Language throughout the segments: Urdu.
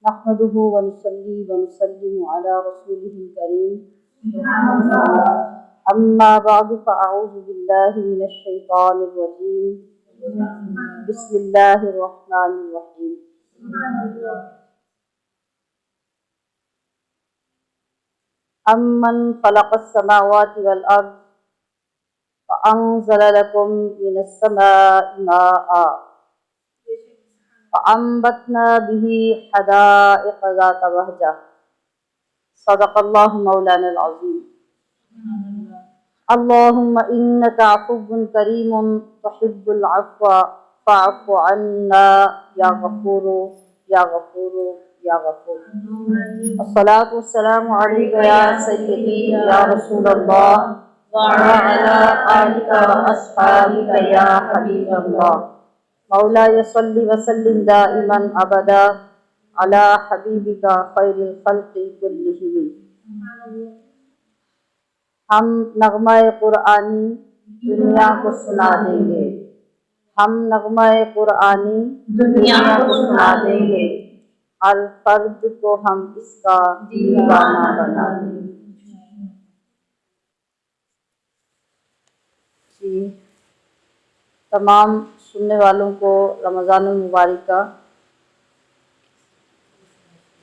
نحمده ونصلي ونسلم على رسوله الكريم أما بعد فأعوذ بالله من الشيطان الرجيم بسم الله الرحمن الرحيم أمن خلق السماوات والأرض فأنزل لكم من السماء ماء فأنبتنا به حدائق ذات بهجة صدق الله مولانا العظيم اللهم إنك عفو كريم تحب العفو فاعف عنا يا غفور يا غفور يا غفور الصلاة والسلام عليك يا سيدي يا رسول الله وعلى آلك وأصحابك يا حبيب الله مولاي صل وسلم دائما أبدا على حبيبك خير الخلق كلهم. ہم نغمہ قرآنی دنیا کو سنا دیں گے، ہم نغمہ قرآنی دنیا کو سنا دیں گے، ہر فرد کو ہم اس کا دیوانہ بنا دیں گے. جی تمام سننے والوں کو رمضان المبارک کا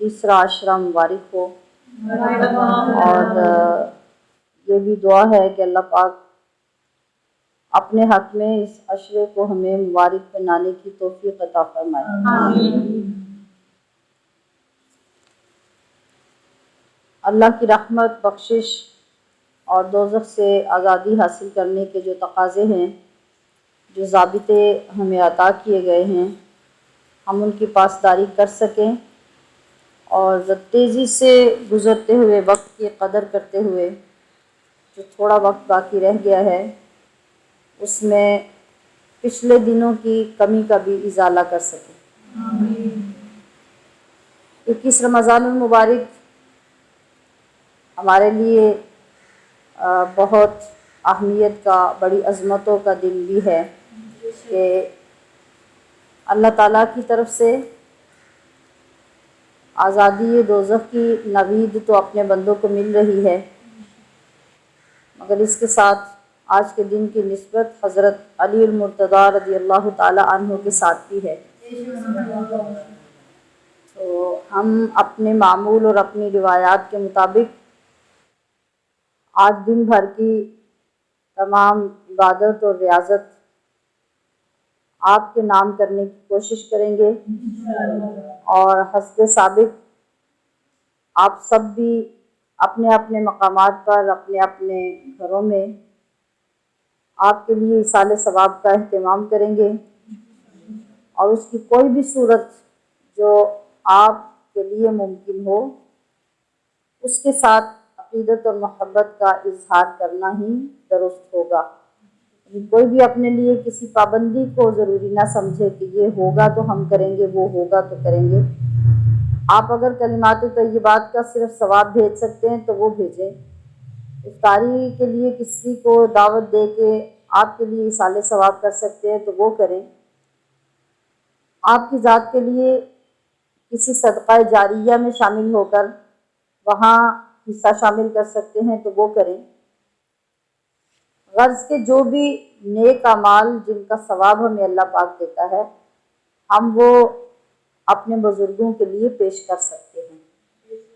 تیسرا عشرہ مبارک ہو، اور یہ بھی دعا ہے کہ اللہ پاک اپنے حق میں اس عشرے کو ہمیں مبارک بنانے کی توفیق عطا فرمائے. اللہ کی رحمت، بخشش اور دوزخ سے آزادی حاصل کرنے کے جو تقاضے ہیں، جو ضابطے ہمیں عطا کیے گئے ہیں، ہم ان کی پاسداری کر سکیں اور تیزی سے گزرتے ہوئے وقت کی قدر کرتے ہوئے جو تھوڑا وقت باقی رہ گیا ہے اس میں پچھلے دنوں کی کمی کا بھی ازالہ کر سکیں. 21 رمضان المبارک ہمارے لیے بہت اہمیت کا، بڑی عظمتوں کا دن بھی ہے کہ اللہ تعالیٰ کی طرف سے آزادی دوزخ کی نوید تو اپنے بندوں کو مل رہی ہے، مگر اس کے ساتھ آج کے دن کی نسبت حضرت علی المرتضیٰ رضی اللہ تعالی عنہ کے ساتھ بھی ہے. تو ہم اپنے معمول اور اپنی روایات کے مطابق آج دن بھر کی تمام عبادت اور ریاضت آپ کے نام کرنے کی کوشش کریں گے، اور حسب سابق آپ سب بھی اپنے اپنے مقامات پر، اپنے اپنے گھروں میں آپ کے لیے ایصال ثواب کا اہتمام کریں گے، اور اس کی کوئی بھی صورت جو آپ کے لیے ممکن ہو اس کے ساتھ عقیدت اور محبت کا اظہار کرنا ہی درست ہوگا. کوئی بھی اپنے لیے کسی پابندی کو ضروری نہ سمجھے کہ یہ ہوگا تو ہم کریں گے، وہ ہوگا تو کریں گے. آپ اگر کلمات طیبات کا صرف ثواب بھیج سکتے ہیں تو وہ بھیجیں. افطاری کے لیے کسی کو دعوت دے کے آپ کے لیے ایصال ثواب کر سکتے ہیں تو وہ کریں. آپ کی ذات کے لیے کسی صدقہ جاریہ میں شامل ہو کر وہاں حصہ شامل کر سکتے ہیں تو وہ کریں. غرض کے جو بھی نیک اعمال جن کا ثواب ہمیں اللہ پاک دیتا ہے ہم وہ اپنے بزرگوں کے لیے پیش کر سکتے ہیں،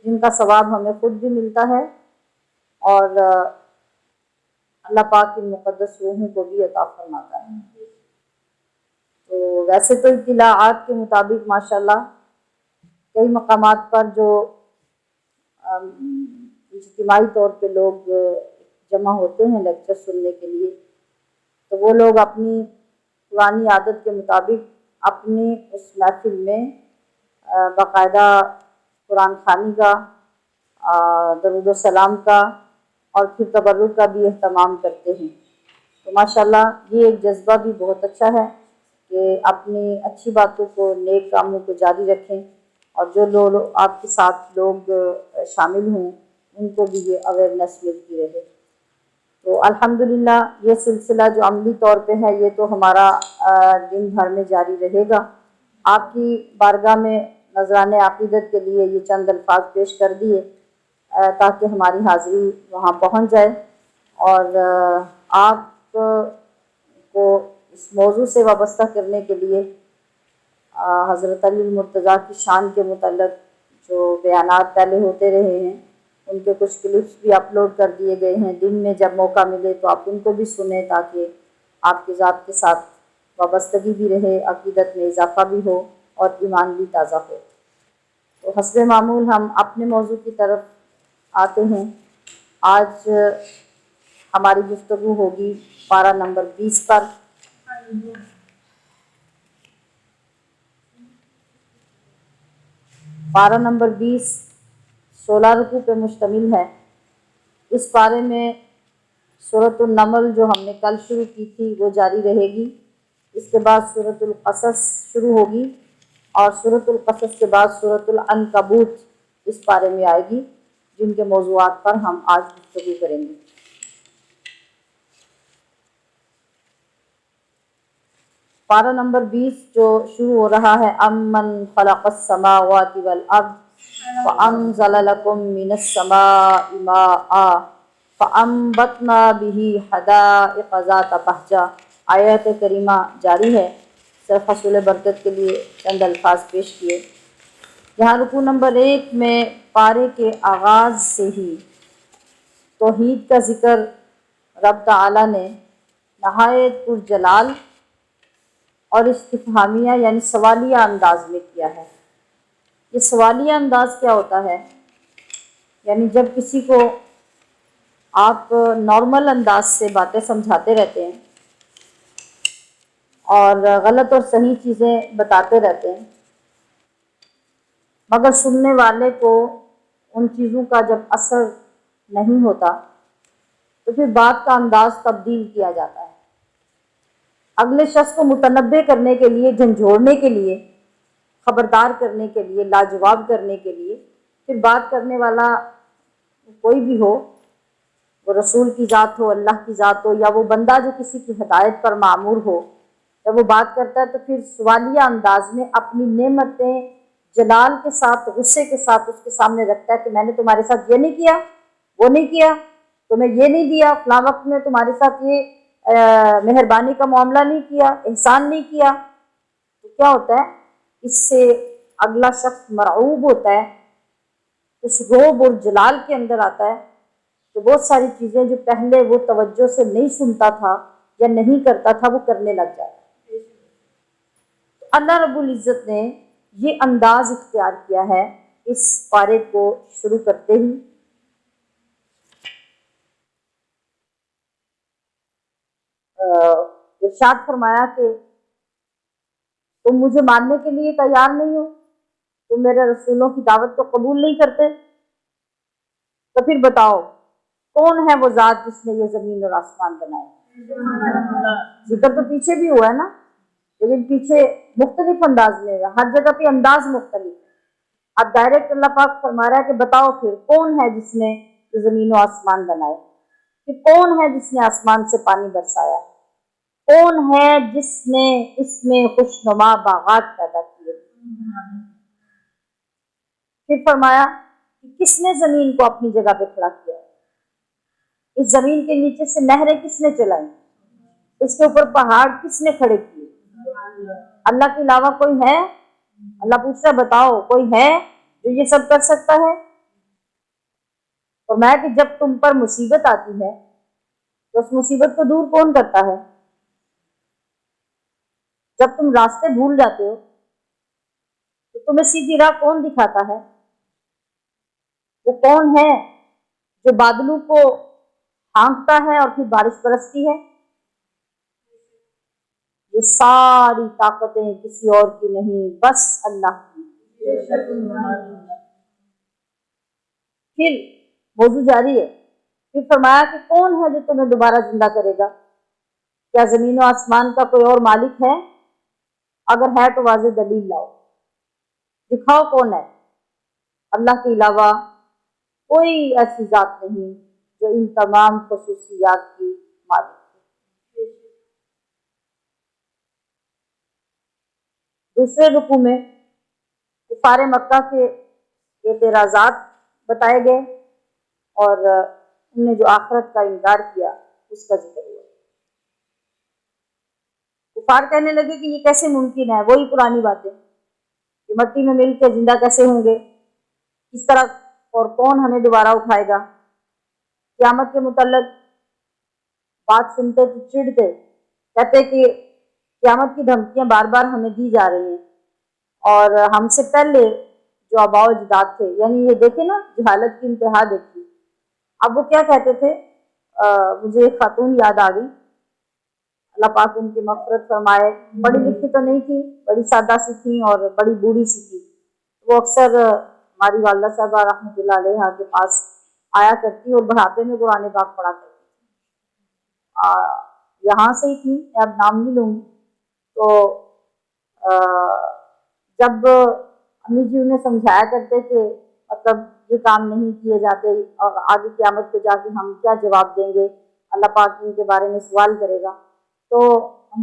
جن کا ثواب ہمیں خود بھی ملتا ہے اور اللہ پاک کی مقدس روحوں کو بھی عطا فرماتا ہے. تو ویسے تو اطلاعات کے مطابق ماشاءاللہ کئی مقامات پر جو اجتماعی طور پہ لوگ جمع ہوتے ہیں لیکچر سننے کے لیے، تو وہ لوگ اپنی پرانی عادت کے مطابق اپنی اس محفل میں باقاعدہ قرآن خوانی کا، درود و سلام کا اور پھر تبرک کا بھی اہتمام کرتے ہیں. تو ماشاءاللہ یہ ایک جذبہ بھی بہت اچھا ہے کہ اپنی اچھی باتوں کو، نیک کاموں کو جاری رکھیں، اور جو لوگ آپ کے ساتھ لوگ شامل ہوں ان کو بھی یہ اویئرنیس ملتی رہے. تو الحمدللہ یہ سلسلہ جو عملی طور پہ ہے یہ تو ہمارا دن بھر میں جاری رہے گا. آپ کی بارگاہ میں نذران عقیدت کے لیے یہ چند الفاظ پیش کر دیے تاکہ ہماری حاضری وہاں پہنچ جائے، اور آپ کو اس موضوع سے وابستہ کرنے کے لیے حضرت علی المرتضیٰ کی شان کے متعلق جو بیانات پہلے ہوتے رہے ہیں ان کے کچھ کلپس بھی اپلوڈ کر دیے گئے ہیں۔ دن میں جب موقع ملے تو آپ ان کو بھی سنیں تاکہ آپ کی ذات کے ساتھ وابستگی بھی رہے، عقیدت میں اضافہ بھی ہو اور ایمان بھی تازہ ہو۔ تو حسب معمول ہم اپنے موضوع کی طرف آتے ہیں۔ آج ہماری گفتگو ہوگی پارہ نمبر 20 پر۔ پارہ نمبر 20 16 رکوع پہ مشتمل ہے۔ اس پارے میں سورۃ النمل جو ہم نے کل شروع کی تھی وہ جاری رہے گی۔ اس کے بعد سورۃ القصص شروع ہوگی، اور سورۃ القصص کے بعد سورۃ العنکبوت اس پارے میں آئے گی، جن کے موضوعات پر ہم آج گفتگو کریں گے۔ پارہ نمبر 20 جو شروع ہو رہا ہے، امن خلق السماوات والارض وانزل لکم من السماء ماء فانبتنا به حدائق ذات بہجہ، آیت کریمہ جاری ہے۔ صرف حصول برکت کے لیے چند الفاظ پیش کیے۔ یہاں رکوع نمبر 1 میں پارے کے آغاز سے ہی توحید کا ذکر رب تعالیٰ نے نہایت پرجلال اور استفہامیہ یعنی سوالیہ انداز میں کیا ہے۔ یہ سوالیہ انداز کیا ہوتا ہے؟ یعنی جب کسی کو آپ نارمل انداز سے باتیں سمجھاتے رہتے ہیں اور غلط اور صحیح چیزیں بتاتے رہتے ہیں، مگر سننے والے کو ان چیزوں کا جب اثر نہیں ہوتا تو پھر بات کا انداز تبدیل کیا جاتا ہے، اگلے شخص کو متنبع کرنے کے لیے، جھنجھوڑنے کے لیے، خبردار کرنے کے لیے، لاجواب کرنے کے لیے۔ پھر بات کرنے والا کوئی بھی ہو، وہ رسول کی ذات ہو، اللہ کی ذات ہو، یا وہ بندہ جو کسی کی ہدایت پر معمور ہو، جب وہ بات کرتا ہے تو پھر سوالیہ انداز میں اپنی نعمتیں جلال کے ساتھ، غصے کے ساتھ اس کے سامنے رکھتا ہے کہ میں نے تمہارے ساتھ یہ نہیں کیا، وہ نہیں کیا، تمہیں یہ نہیں دیا، فلاں وقت میں تمہارے ساتھ یہ مہربانی کا معاملہ نہیں کیا، احسان نہیں کیا۔ تو کیا ہوتا ہے؟ اس سے اگلا شخص مرعوب ہوتا ہے، اس رعب اور جلال کے اندر آتا ہے، تو بہت ساری چیزیں جو پہلے وہ توجہ سے نہیں سنتا تھا یا نہیں کرتا تھا وہ کرنے لگ جاتا ہے۔ اللہ رب العزت نے یہ انداز اختیار کیا ہے اس پارے کو شروع کرتے ہی۔ ارشاد فرمایا کہ تم مجھے ماننے کے لیے تیار نہیں ہو، تم میرے رسولوں کی دعوت کو قبول نہیں کرتے، تو پھر بتاؤ کون ہے وہ ذات جس نے یہ زمین اور آسمان بنائے؟ ذکر تو پیچھے بھی ہوا ہے نا، لیکن پیچھے مختلف انداز میں ہے، ہر جگہ پہ انداز مختلف ہے۔ اب ڈائریکٹ اللہ پاک فرما رہا ہے کہ بتاؤ پھر کون ہے جس نے یہ زمین و آسمان بنائے، کہ کون ہے جس نے آسمان سے پانی برسایا، کون ہے جس نے اس میں خوشنما باغات پیدا کیے۔ پھر فرمایا کہ کس نے زمین کو اپنی جگہ پہ کھڑا کیا، اس زمین کے نیچے سے نہریں کس نے چلائیں، اس کے اوپر پہاڑ کس نے کھڑے کیے؟ اللہ کے علاوہ کوئی ہے؟ اللہ پوچھ رہا بتاؤ کوئی ہے جو یہ سب کر سکتا ہے؟ فرمایا کہ جب تم پر مصیبت آتی ہے تو اس مصیبت کو دور کون کرتا ہے؟ جب تم راستے بھول جاتے ہو تو تمہیں سیدھی راہ کون دکھاتا ہے؟ وہ کون ہے جو بادلوں کو ہانکتا ہے اور پھر بارش برستی ہے؟ یہ ساری طاقتیں کسی اور کی نہیں، بس اللہ کی۔ پھر موضوع جاری ہے، پھر فرمایا کہ کون ہے جو تمہیں دوبارہ زندہ کرے گا؟ کیا زمین و آسمان کا کوئی اور مالک ہے؟ اگر ہے تو واضح دلیل لاؤ، دکھاؤ کون ہے۔ اللہ کے علاوہ کوئی ایسی ذات نہیں جو ان تمام خصوصیات کی مالک ہے۔ دوسرے رکوع میں کفار مکہ کے اعتراضات بتائے گئے اور ان نے جو آخرت کا انکار کیا اس کا ذکر ہوا۔ کفار کہنے لگے کہ یہ کیسے ممکن ہے، وہی پرانی باتیں کہ مٹی میں مل کے زندہ کیسے ہوں گے، کس طرح اور کون ہمیں دوبارہ اٹھائے گا۔ قیامت کے متعلق بات سنتے تو چڑھتے، کہتے کہ قیامت کی دھمکیاں بار بار ہمیں دی جا رہی ہیں اور ہم سے پہلے جو آباء و اجداد تھے، یعنی یہ دیکھیں نا جہالت کی انتہا دیکھی۔ اب وہ کیا کہتے تھے، مجھے ایک خاتون یاد آ گئی، اللہ پاک ان کی مغفرت فرمائے، پڑھی لکھی تو نہیں تھی، بڑی سادہ سی تھی اور بڑی بوڑھی سی تھی۔ وہ اکثر ہماری والدہ صاحبہ رحمۃ اللہ علیہ کے پاس آیا کرتی اور بڑھاپے میں قرآن پاک پڑھا کرتی، یہاں سے ہی تھی، میں اب نام نہیں لوں گی۔ تو جب امی جی انہیں سمجھایا کرتے کہ مطلب یہ کام نہیں کیے جاتے اور آگے قیامت کو جا کے ہم کیا جواب دیں گے، اللہ پاک ان کے بارے میں سوال کرے گا، تو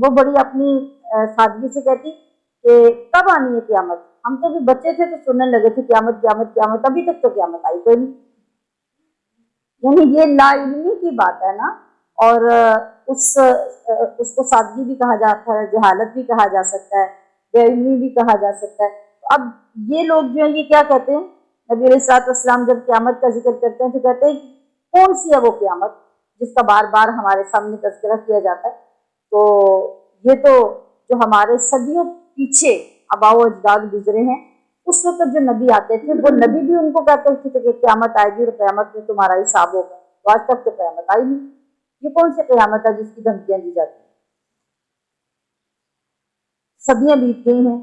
وہ بڑی اپنی سادگی سے کہتی کہ کب آنی ہے قیامت، ہم تو بھی بچے تھے تو سننے لگے تھے قیامت قیامت قیامت، ابھی تک تو قیامت آئی کوئی نہیں۔ یعنی یہ لا علمی کی بات ہے نا، اور اس کو سادگی بھی کہا جاتا ہے، جہالت بھی کہا جا سکتا ہے، بے علمی بھی کہا جا سکتا ہے۔ اب یہ لوگ جو ہیں یہ کیا کہتے ہیں، نبی علیہ الصلوۃ والسلام جب قیامت کا ذکر کرتے ہیں تو کہتے ہیں کون سی ہے وہ قیامت جس کا بار بار ہمارے سامنے تذکرہ کیا جاتا ہے۔ تو یہ تو جو ہمارے صدیوں پیچھے آباء و اجداد گزرے ہیں، اس وقت جو نبی آتے تھے وہ نبی بھی ان کو کہتے تھے کہ قیامت آئے گی اور قیامت میں تمہارا حساب ہوگا، تو آج تک تو قیامت آئی نہیں۔ یہ کون سی قیامت ہے جس کی دھمکیاں دی جاتی ہیں؟ صدیاں بیت گئی ہیں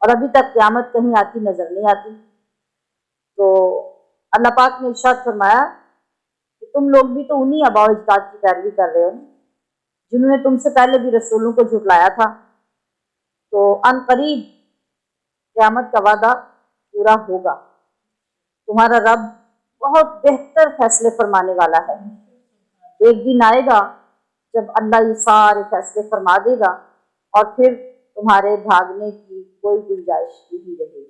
اور ابھی تک قیامت کہیں آتی نظر نہیں آتی۔ تو اللہ پاک نے ارشاد فرمایا کہ تم لوگ بھی تو انہی آباء و اجداد کی پیروی کر رہے ہو جنہوں نے تم سے پہلے بھی رسولوں کو جھٹلایا تھا، تو ان قریب قیامت کا وعدہ پورا ہوگا۔ تمہارا رب بہت بہتر فیصلے فرمانے والا ہے۔ ایک دن آئے گا جب اللہ یہ سارے فیصلے فرما دے گا اور پھر تمہارے بھاگنے کی کوئی گنجائش نہیں رہے گی۔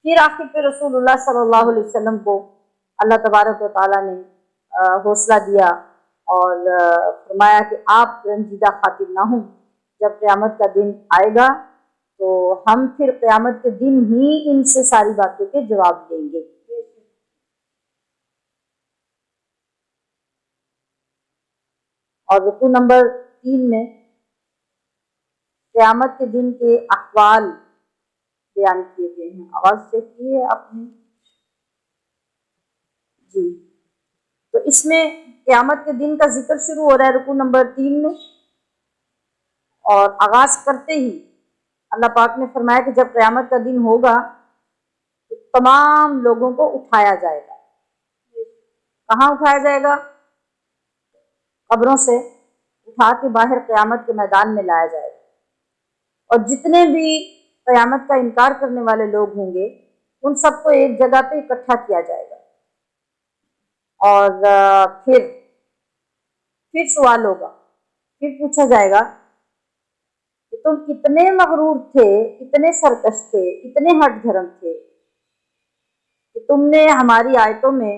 پھر آخر پہ رسول اللہ صلی اللہ علیہ وسلم کو اللہ تبارک و تعالیٰ نے حوصلہ دیا اور فرمایا کہ آپ رنجیدہ خاطر نہ ہوں، جب قیامت کا دن آئے گا تو ہم پھر قیامت کے دن ہی ان سے ساری باتوں کے جواب دیں گے۔ اور رکوع نمبر 3 میں قیامت کے دن کے احوال بیان کیے گئے ہیں۔ آواز چیک کی ہے آپ نے؟ جی، تو اس میں قیامت کے دن کا ذکر شروع ہو رہا ہے رکوع نمبر 3 میں، اور آغاز کرتے ہی اللہ پاک نے فرمایا کہ جب قیامت کا دن ہوگا تو تمام لوگوں کو اٹھایا جائے گا۔ کہاں اٹھایا جائے گا؟ قبروں سے اٹھا کے باہر قیامت کے میدان میں لایا جائے گا، اور جتنے بھی قیامت کا انکار کرنے والے لوگ ہوں گے ان سب کو ایک جگہ پہ اکٹھا کیا جائے گا، اور پھر سوال ہوگا، پھر پوچھا جائے گا کہ تم اتنے مغرور تھے، اتنے سرکش تھے، اتنے ہٹ دھرم تھے کہ تم نے ہماری آیتوں میں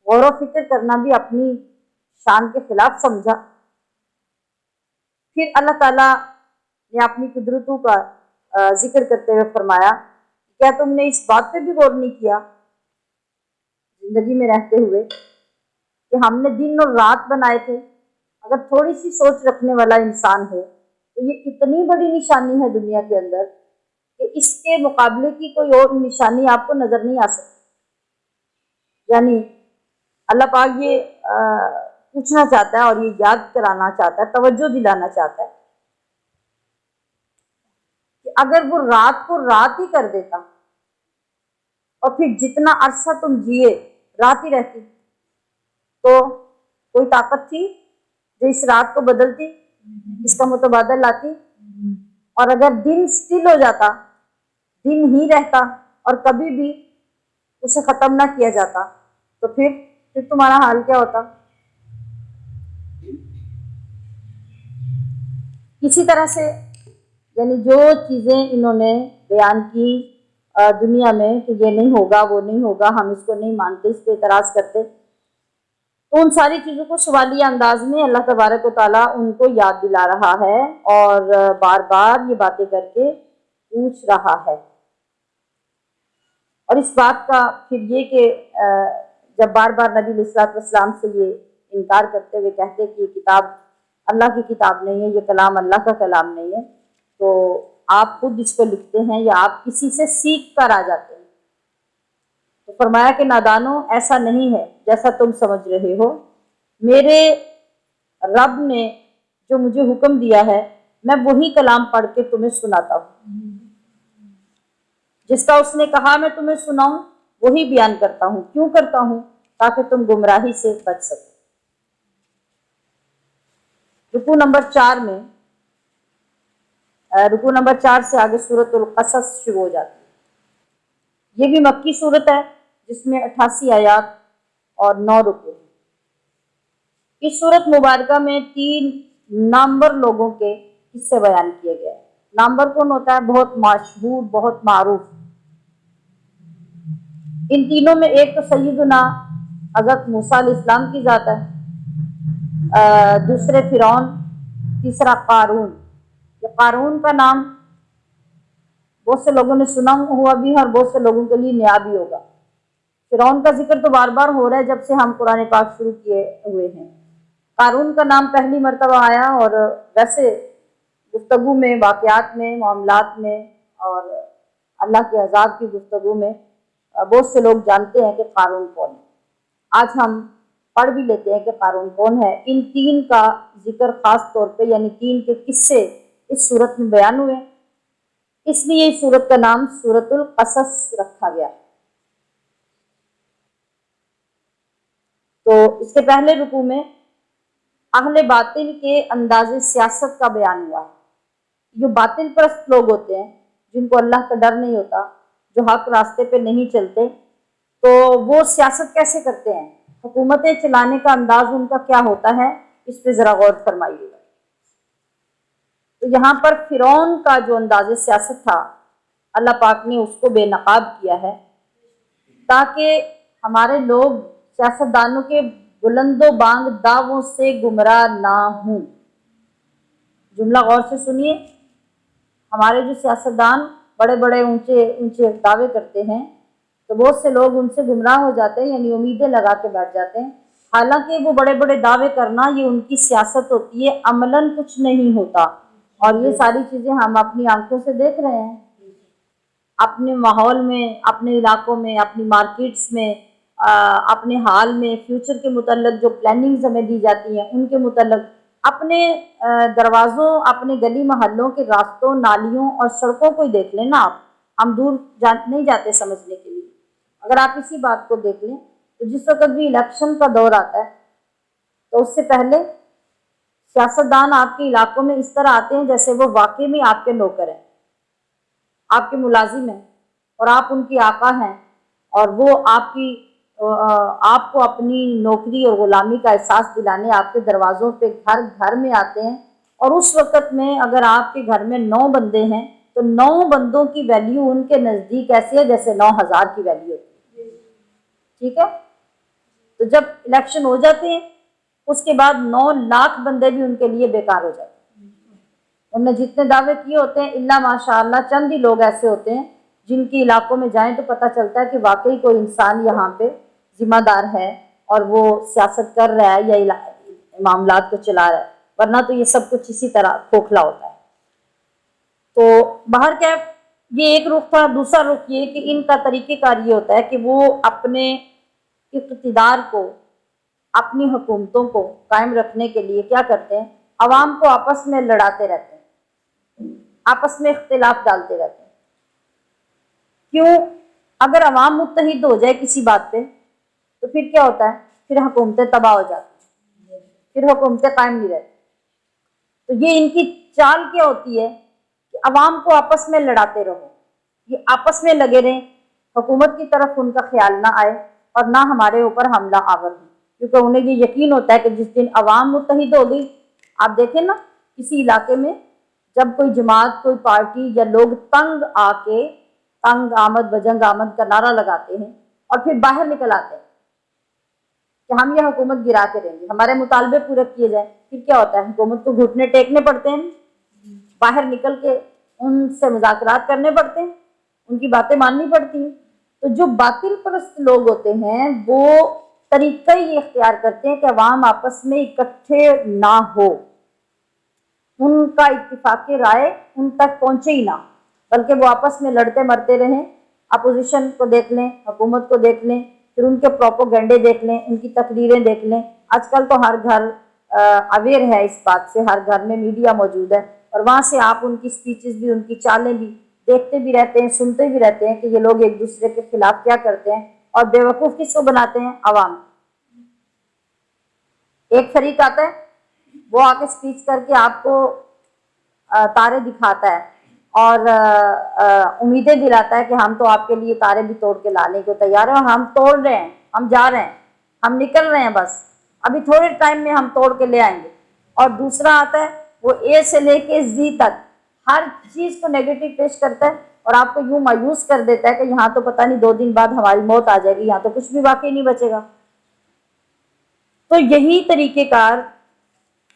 غور و فکر کرنا بھی اپنی شان کے خلاف سمجھا۔ پھر اللہ تعالیٰ نے اپنی قدرتوں کا ذکر کرتے ہوئے فرمایا، کیا تم نے اس بات پہ بھی غور نہیں کیا زندگی میں رہتے ہوئے کہ ہم نے دن اور رات بنائے تھے؟ اگر تھوڑی سی سوچ رکھنے والا انسان ہو تو یہ اتنی بڑی نشانی ہے دنیا کے اندر کہ اس کے مقابلے کی کوئی اور نشانی آپ کو نظر نہیں آ سکتی۔ یعنی اللہ پاک یہ پوچھنا چاہتا ہے اور یہ یاد کرانا چاہتا ہے، توجہ دلانا چاہتا ہے کہ اگر وہ رات کو رات ہی کر دیتا اور پھر جتنا عرصہ تم جیے رات ہی رہتی، تو کوئی طاقت تھی جو اس رات کو بدلتی، اس کا متبادل لاتی؟ اور اگر دن سٹل ہو جاتا، دن ہی رہتا اور کبھی بھی اسے ختم نہ کیا جاتا، تو پھر تمہارا حال کیا ہوتا؟ اسی طرح سے یعنی جو چیزیں انہوں نے بیان کی دنیا میں کہ یہ نہیں ہوگا وہ نہیں ہوگا، ہم اس کو نہیں مانتے، اس پہ اعتراض کرتے، تو ان ساری چیزوں کو سوالیہ انداز میں اللہ تبارک و تعالیٰ ان کو یاد دلا رہا ہے اور بار بار یہ باتیں کر کے پوچھ رہا ہے۔ اور اس بات کا پھر یہ کہ جب بار بار نبی علیہ الصلوۃ والسلام سے یہ انکار کرتے ہوئے کہتے کہ یہ کتاب اللہ کی کتاب نہیں ہے، یہ کلام اللہ کا کلام نہیں ہے، تو آپ خود اس کو لکھتے ہیں یا آپ کسی سے سیکھ کر آ جاتے ہیں؟ تو فرمایا کہ نادانو، ایسا نہیں ہے جیسا تم سمجھ رہے ہو، میرے رب نے جو مجھے حکم دیا ہے میں وہی کلام پڑھ کے تمہیں سناتا ہوں، جس کا اس نے کہا میں تمہیں سناؤں وہی بیان کرتا ہوں۔ کیوں کرتا ہوں؟ تاکہ تم گمراہی سے بچ سکو۔ رکوع نمبر 4 میں، رکوع نمبر 4 سے آگے سورۃ القصص شروع ہو جاتی ہے۔ یہ بھی مکی صورت ہے جس میں 88 آیات اور 9 رکوع ہیں۔ اس صورت مبارکہ میں 3 نامور لوگوں کے قصے بیان کیے گئے ہیں۔ نامور کون ہوتا ہے؟ بہت مشہور، بہت معروف۔ ان تینوں میں ایک تو سیدنا حضرت موسیٰ علیہ السلام کی ذات ہے، دوسرے فرعون، تیسرا قارون۔ یہ قارون کا نام بہت سے لوگوں نے سنا ہوا بھی ہے اور بہت سے لوگوں کے لیے نیا بھی ہوگا۔ فرعون کا ذکر تو بار بار ہو رہا ہے جب سے ہم قرآن پاک شروع کیے ہوئے ہیں۔ قارون کا نام پہلی مرتبہ آیا، اور ویسے گفتگو میں، واقعات میں، معاملات میں اور اللہ کے عذاب کی گفتگو میں بہت سے لوگ جانتے ہیں کہ قارون کون ہے۔ آج ہم پڑھ بھی لیتے ہیں کہ قارون کون ہے۔ ان 3 کا ذکر خاص طور پہ، یعنی 3 کے قصے اس صورت میں بیان ہوئے، اس لیے اس صورت کا نام سورۃ القصص رکھا گیا۔ تو اس کے پہلے رکوع میں اہل باطل کے انداز سیاست کا بیان ہوا ہے۔ جو باطل پرست لوگ ہوتے ہیں، جن کو اللہ کا ڈر نہیں ہوتا، جو حق راستے پہ نہیں چلتے، تو وہ سیاست کیسے کرتے ہیں، حکومتیں چلانے کا انداز ان کا کیا ہوتا ہے، اس پہ ذرا غور فرمائیے گا۔ تو یہاں پر فرعون کا جو انداز سیاست تھا، اللہ پاک نے اس کو بے نقاب کیا ہے تاکہ ہمارے لوگ سیاستدانوں کے بلند و بانگ دعووں سے گمراہ نہ ہوں۔ جملہ غور سے سنیے، ہمارے جو سیاستدان بڑے بڑے اونچے دعوے کرتے ہیں تو بہت سے لوگ ان سے گمراہ ہو جاتے ہیں، یعنی امیدیں لگا کے بیٹھ جاتے ہیں، حالانکہ وہ بڑے بڑے دعوے کرنا یہ ان کی سیاست ہوتی ہے، عملاً کچھ نہیں ہوتا۔ اور یہ ساری چیزیں ہم اپنی آنکھوں سے دیکھ رہے ہیں، اپنے ماحول میں، اپنے علاقوں میں، اپنی مارکیٹس میں، اپنے حال میں، فیوچر کے متعلق جو پلاننگز ہمیں دی جاتی ہیں ان کے متعلق، اپنے دروازوں، اپنے گلی محلوں کے راستوں، نالیوں اور سڑکوں کو ہی دیکھ لیں نا آپ، ہم دور نہیں جاتے سمجھنے کے لیے۔ اگر آپ اسی بات کو دیکھ لیں تو جس وقت بھی الیکشن کا دور آتا ہے تو اس سے پہلے سیاستدان آپ کے علاقوں میں اس طرح آتے ہیں جیسے وہ واقعی میں آپ کے نوکر ہیں، آپ کے ملازم ہیں، اور آپ ان کی آقا ہیں، اور وہ آپ کو اپنی نوکری اور غلامی کا احساس دلانے آپ کے دروازوں پہ گھر گھر میں آتے ہیں۔ اور اس وقت میں اگر آپ کے گھر میں 9 بندے ہیں تو 9 بندوں کی ویلیو ان کے نزدیک ایسی ہے جیسے 9,000 کی ویلیو ہوتی ہے، ٹھیک ہے؟ تو جب الیکشن ہو جاتے ہیں اس کے بعد 9 لاکھ بندے بھی ان کے لیے بیکار ہو جاتے ہیں۔ انہوں نے جتنے دعوے کیے ہوتے ہیں، الا ماشاءاللہ چند ہی لوگ ایسے ہوتے ہیں جن کے علاقوں میں جائیں تو پتہ چلتا ہے کہ واقعی کوئی انسان یہاں پہ ذمہ دار ہے اور وہ سیاست کر رہا ہے یا معاملات کو چلا رہا ہے، ورنہ تو یہ سب کچھ اسی طرح کھوکھلا ہوتا ہے۔ تو بہرکیف یہ ایک رخ تھا۔ دوسرا رخ یہ کہ ان کا طریقہ کار یہ ہوتا ہے کہ وہ اپنے اقتدار کو، اپنی حکومتوں کو قائم رکھنے کے لیے کیا کرتے ہیں، عوام کو آپس میں لڑاتے رہتے ہیں، آپس میں اختلاف ڈالتے رہتے ہیں۔ کیوں؟ اگر عوام متحد ہو جائے کسی بات پہ تو پھر کیا ہوتا ہے، پھر حکومتیں تباہ ہو جاتی ہیں، پھر حکومتیں قائم نہیں رہتی۔ تو یہ ان کی چال کیا ہوتی ہے کہ عوام کو آپس میں لڑاتے رہو، یہ آپس میں لگے رہیں، حکومت کی طرف ان کا خیال نہ آئے اور نہ ہمارے اوپر حملہ آور ہو، کیونکہ انہیں یہ یقین ہوتا ہے کہ جس دن عوام متحد ہوگی، آپ دیکھیں نا کسی علاقے میں جب کوئی جماعت، کوئی پارٹی یا لوگ تنگ آ کے تنگ آمد بجنگ آمد کا نعرہ لگاتے ہیں اور پھر باہر نکل آتے ہیں کہ ہم یہ حکومت گرا کے رہیں گے، ہمارے مطالبے پورے کیے جائیں، پھر کیا ہوتا ہے؟ حکومت کو گھٹنے ٹیکنے پڑتے ہیں، باہر نکل کے ان سے مذاکرات کرنے پڑتے ہیں، ان کی باتیں ماننی پڑتی ہیں۔ تو جو باطل پرست لوگ ہوتے ہیں وہ طریقہ یہ اختیار کرتے ہیں کہ عوام آپس میں اکٹھے نہ ہو، ان کا اتفاق رائے ان تک پہنچے ہی نہ، بلکہ وہ آپس میں لڑتے مرتے رہیں۔ اپوزیشن کو دیکھ لیں، حکومت کو دیکھ لیں، پھر ان کے پروپوگنڈے دیکھ لیں، ان کی تقریریں دیکھ لیں۔ آج کل تو ہر گھر اویئر ہے اس بات سے، ہر گھر میں میڈیا موجود ہے، اور وہاں سے آپ ان کی سپیچز بھی، ان کی چالیں بھی دیکھتے بھی رہتے ہیں، سنتے بھی رہتے ہیں کہ یہ لوگ ایک دوسرے کے خلاف کیا کرتے ہیں، اور بے وقوف کس کو بناتے ہیں؟ عوام۔ ایک فریق آتا ہے، وہ آ کے سپیچ کر کے آپ کو تارے دکھاتا ہے اور امیدیں دلاتا ہے کہ ہم تو آپ کے لیے تارے بھی توڑ کے لانے کو تیار ہیں، اور ہم توڑ رہے ہیں، ہم جا رہے ہیں، ہم نکل رہے ہیں، بس ابھی تھوڑے ٹائم میں ہم توڑ کے لے آئیں گے۔ اور دوسرا آتا ہے، وہ اے سے لے کے زی تک ہر چیز کو نیگیٹو پیش کرتا ہے اور آپ کو یوں مایوس کر دیتا ہے کہ یہاں تو پتہ نہیں 2 دن بعد ہماری موت آ جائے گی، یہاں تو کچھ بھی باقی نہیں بچے گا۔ تو یہی طریقہ کار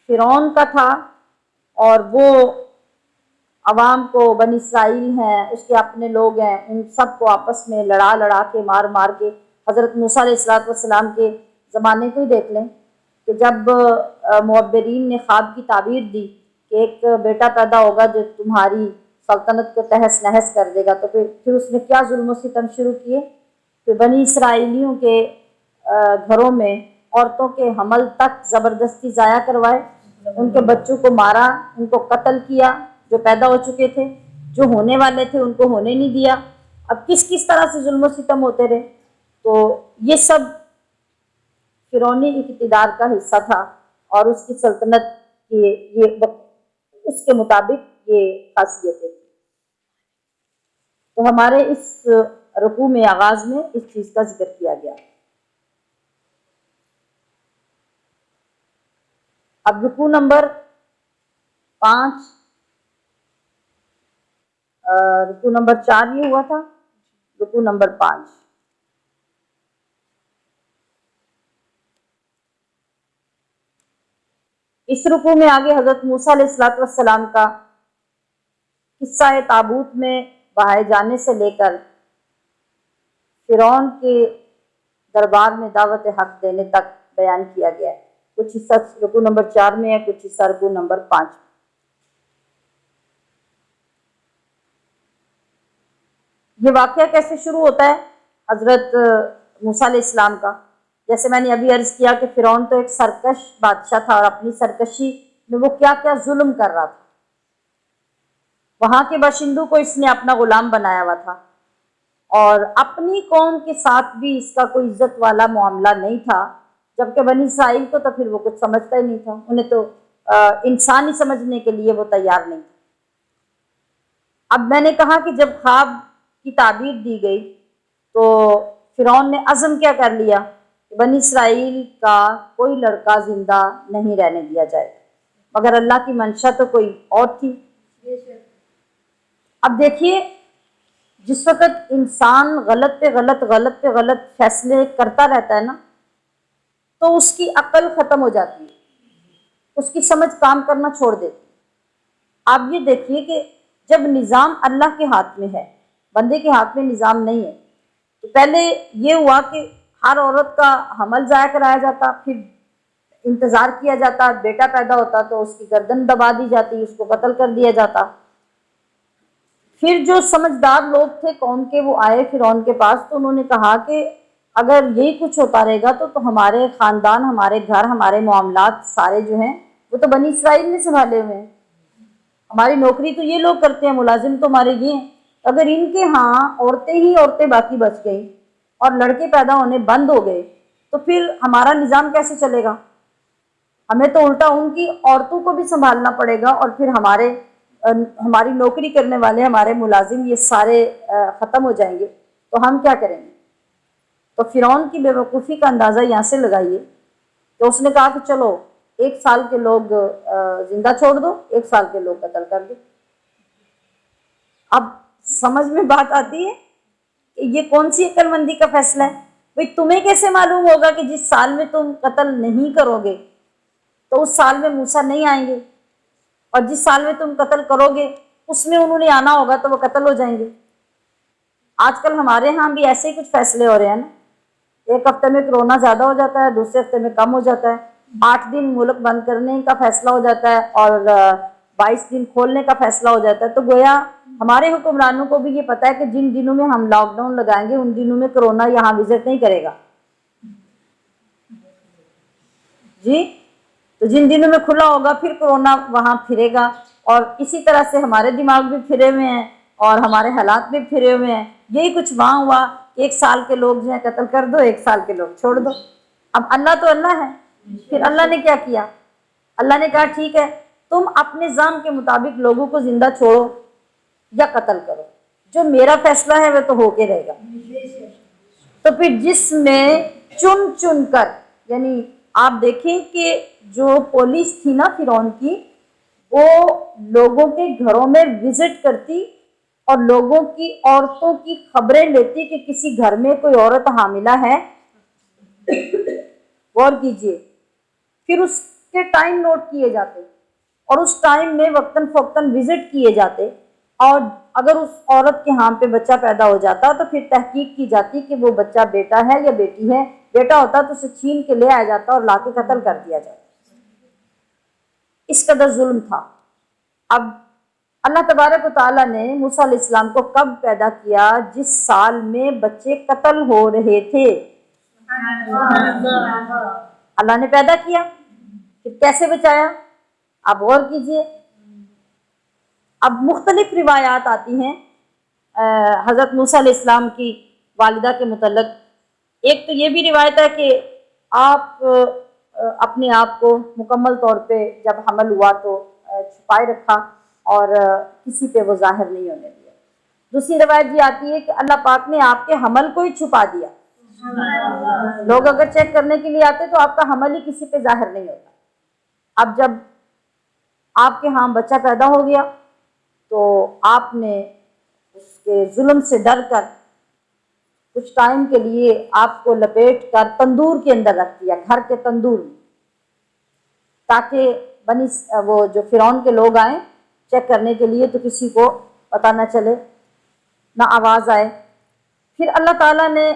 فرعون کا تھا، اور وہ عوام کو، بنی اسرائیل ہیں، اس کے اپنے لوگ ہیں، ان سب کو آپس میں لڑا لڑا کے، مار مار کے، حضرت موسیٰ علیہ السلام کے زمانے کو ہی دیکھ لیں کہ جب معبرین نے خواب کی تعبیر دی کہ ایک بیٹا پیدا ہوگا جو تمہاری سلطنت کو تہس نہس کر دے گا، تو پھر اس نے کیا ظلم و ستم شروع کیے کہ بنی اسرائیلیوں کے گھروں میں عورتوں کے حمل تک زبردستی ضائع کروائے، ان کے بچوں کو مارا، ان کو قتل کیا، جو پیدا ہو چکے تھے، جو ہونے والے تھے ان کو ہونے نہیں دیا۔ اب کس طرح سے ظلم و ستم ہوتے رہے۔ تو یہ سب فرعونی اقتدار کا حصہ تھا، اور اس کی سلطنت کی یہ اس کے مطابق یہ خاصیتیں تھیں۔ تو ہمارے اس رکوع میں آغاز میں اس چیز کا ذکر کیا گیا۔ اب رکوع نمبر 5، رکوع نمبر 4 یہ ہوا تھا، رکوع نمبر 5۔ اس رکوع میں آگے حضرت موسیٰ علیہ السلام کا قصہ تابوت میں بہائے جانے سے لے کر فرعون کے دربار میں دعوت حق دینے تک بیان کیا گیا ہے۔ کچھ حصہ رکوع نمبر 4 میں ہے، کچھ حصہ رکوع نمبر 5 میں۔ یہ واقعہ کیسے شروع ہوتا ہے حضرت موسیٰ علیہ السلام کا؟ جیسے میں نے ابھی عرض کیا کہ فرعون تو ایک سرکش بادشاہ تھا، اور اپنی سرکشی میں وہ کیا کیا ظلم کر رہا تھا۔ وہاں کے باشندوں کو اس نے اپنا غلام بنایا ہوا تھا، اور اپنی قوم کے ساتھ بھی اس کا کوئی عزت والا معاملہ نہیں تھا، جبکہ بنی اسرائیل کو تو پھر وہ کچھ سمجھتا ہی نہیں تھا، انہیں تو انسانی سمجھنے کے لیے وہ تیار نہیں تھا۔ اب میں نے کہا کہ جب خواب کی تعبیر دی گئی تو فرعون نے عزم کیا کر لیا کہ بنی اسرائیل کا کوئی لڑکا زندہ نہیں رہنے دیا جائے، مگر اللہ کی منشا تو کوئی اور تھی۔ اب دیکھیے، جس وقت انسان غلط پہ غلط غلط پہ غلط فیصلے کرتا رہتا ہے نا، تو اس کی عقل ختم ہو جاتی ہے، اس کی سمجھ کام کرنا چھوڑ دیتی ہے۔ آپ یہ دیکھیے کہ جب نظام اللہ کے ہاتھ میں ہے، بندے کے ہاتھ میں نظام نہیں ہے، تو پہلے یہ ہوا کہ ہر عورت کا حمل ضائع کرایا جاتا، پھر انتظار کیا جاتا، بیٹا پیدا ہوتا تو اس کی گردن دبا دی جاتی، اس کو قتل کر دیا جاتا۔ پھر جو سمجھدار لوگ تھے قوم کے، وہ آئے فرعون کے پاس، تو انہوں نے کہا کہ اگر یہی کچھ ہوتا رہے گا تو ہمارے خاندان، ہمارے گھر، ہمارے معاملات سارے جو ہیں وہ تو بنی اسرائیل نے سنبھالے ہوئے ہیں، ہماری نوکری تو یہ لوگ کرتے ہیں، ملازم تو ہمارے یہ ہیں۔ اگر ان کے ہاں عورتیں باقی بچ گئیں اور لڑکے پیدا ہونے بند ہو گئے تو پھر ہمارا نظام کیسے چلے گا؟ ہمیں تو الٹا ان کی عورتوں کو بھی سنبھالنا پڑے گا، اور پھر ہماری نوکری کرنے والے، ہمارے ملازم، یہ سارے ختم ہو جائیں گے، تو ہم کیا کریں گے؟ تو فرعون کی بے وقوفی کا اندازہ یہاں سے لگائیے تو اس نے کہا کہ چلو 1 سال کے لوگ زندہ چھوڑ دو، 1 سال کے لوگ قتل کر دو۔ اب سمجھ میں بات آتی ہے کہ یہ کون سی عقل مندی کا فیصلہ ہے؟ بھئی تمہیں کیسے معلوم ہوگا کہ جس سال میں تم قتل نہیں کرو گے تو اس سال میں موسیٰ نہیں آئیں گے، اور جس سال میں تم قتل کرو گے اس میں انہوں نے آنا ہوگا تو وہ قتل ہو جائیں گے۔ آج کل ہمارے ہاں بھی ایسے ہی کچھ فیصلے ہو رہے ہیں نا، ایک ہفتے میں کرونا زیادہ ہو جاتا ہے، دوسرے ہفتے میں کم ہو جاتا ہے، 8 دن ملک بند کرنے کا فیصلہ ہو جاتا ہے اور 22 دن کھولنے کا فیصلہ ہو جاتا ہے۔ تو گویا ہمارے حکمرانوں کو بھی یہ پتہ ہے کہ جن دنوں میں ہم لاک ڈاؤن لگائیں گے ان دنوں میں کرونا یہاں وزٹ نہیں کرے گا جی، تو جن دنوں میں کھلا ہوگا پھر کرونا وہاں پھرے گا، اور اسی طرح سے ہمارے دماغ بھی پھرے ہوئے ہیں اور ہمارے حالات بھی پھرے ہوئے ہیں۔ یہی کچھ وہاں ہوا، 1 سال کے لوگ جو ہیں قتل کر دو، 1 سال کے لوگ چھوڑ دو۔ اب اللہ تو اللہ ہے، پھر اللہ نے کیا کیا؟ اللہ نے کہا ٹھیک ہے تم اپنے نظام کے مطابق لوگوں کو زندہ چھوڑو یا قتل کرو، جو میرا فیصلہ ہے وہ تو ہو کے رہے گا۔ تو پھر جس میں چن چن کر، یعنی آپ دیکھیں کہ جو پولیس تھی نا فرعون کی، وہ لوگوں کے گھروں میں وزٹ کرتی اور لوگوں کی عورتوں کی خبریں لیتی کہ کسی گھر میں کوئی عورت حاملہ ہے، غور کیجئے، پھر اس کے ٹائم نوٹ کیے جاتے اور اس ٹائم میں وقتاً فوقتاً وزٹ کیے جاتے، اور اگر اس عورت کے ہاں پہ بچہ پیدا ہو جاتا تو پھر تحقیق کی جاتی کہ وہ بچہ بیٹا ہے یا بیٹی ہے، بیٹا ہوتا تو اسے چھین کے لے آیا جاتا اور لا کے قتل کر دیا جاتا۔ اس قدر ظلم تھا۔ اب اللہ تبارک و تعالیٰ نے موسیٰ علیہ السلام کو کب پیدا کیا؟ جس سال میں بچے قتل ہو رہے تھے اللہ نے پیدا کیا۔ پھر کیسے بچایا؟ آپ غور کیجئے۔ اب مختلف روایات آتی ہیں حضرت موسیٰ علیہ السلام کی والدہ کے متعلق۔ ایک تو یہ بھی روایت ہے کہ آپ اپنے آپ کو مکمل طور پہ جب حمل ہوا تو چھپائے رکھا اور کسی پہ وہ ظاہر نہیں ہونے دیا۔ دوسری روایت یہ آتی ہے کہ اللہ پاک نے آپ کے حمل کو ہی چھپا دیا۔ لوگ اگر چیک کرنے کے لیے آتے تو آپ کا حمل ہی کسی پہ ظاہر نہیں ہوتا۔ اب جب آپ کے ہاں بچہ پیدا ہو گیا تو آپ نے اس کے ظلم سے ڈر کر کچھ ٹائم کے لیے آپ کو لپیٹ کر تندور کے اندر رکھ دیا، گھر کے تندور میں، تاکہ وہ جو فرعون کے لوگ آئیں چیک کرنے کے لیے تو کسی کو پتہ نہ چلے، نہ آواز آئے۔ پھر اللہ تعالیٰ نے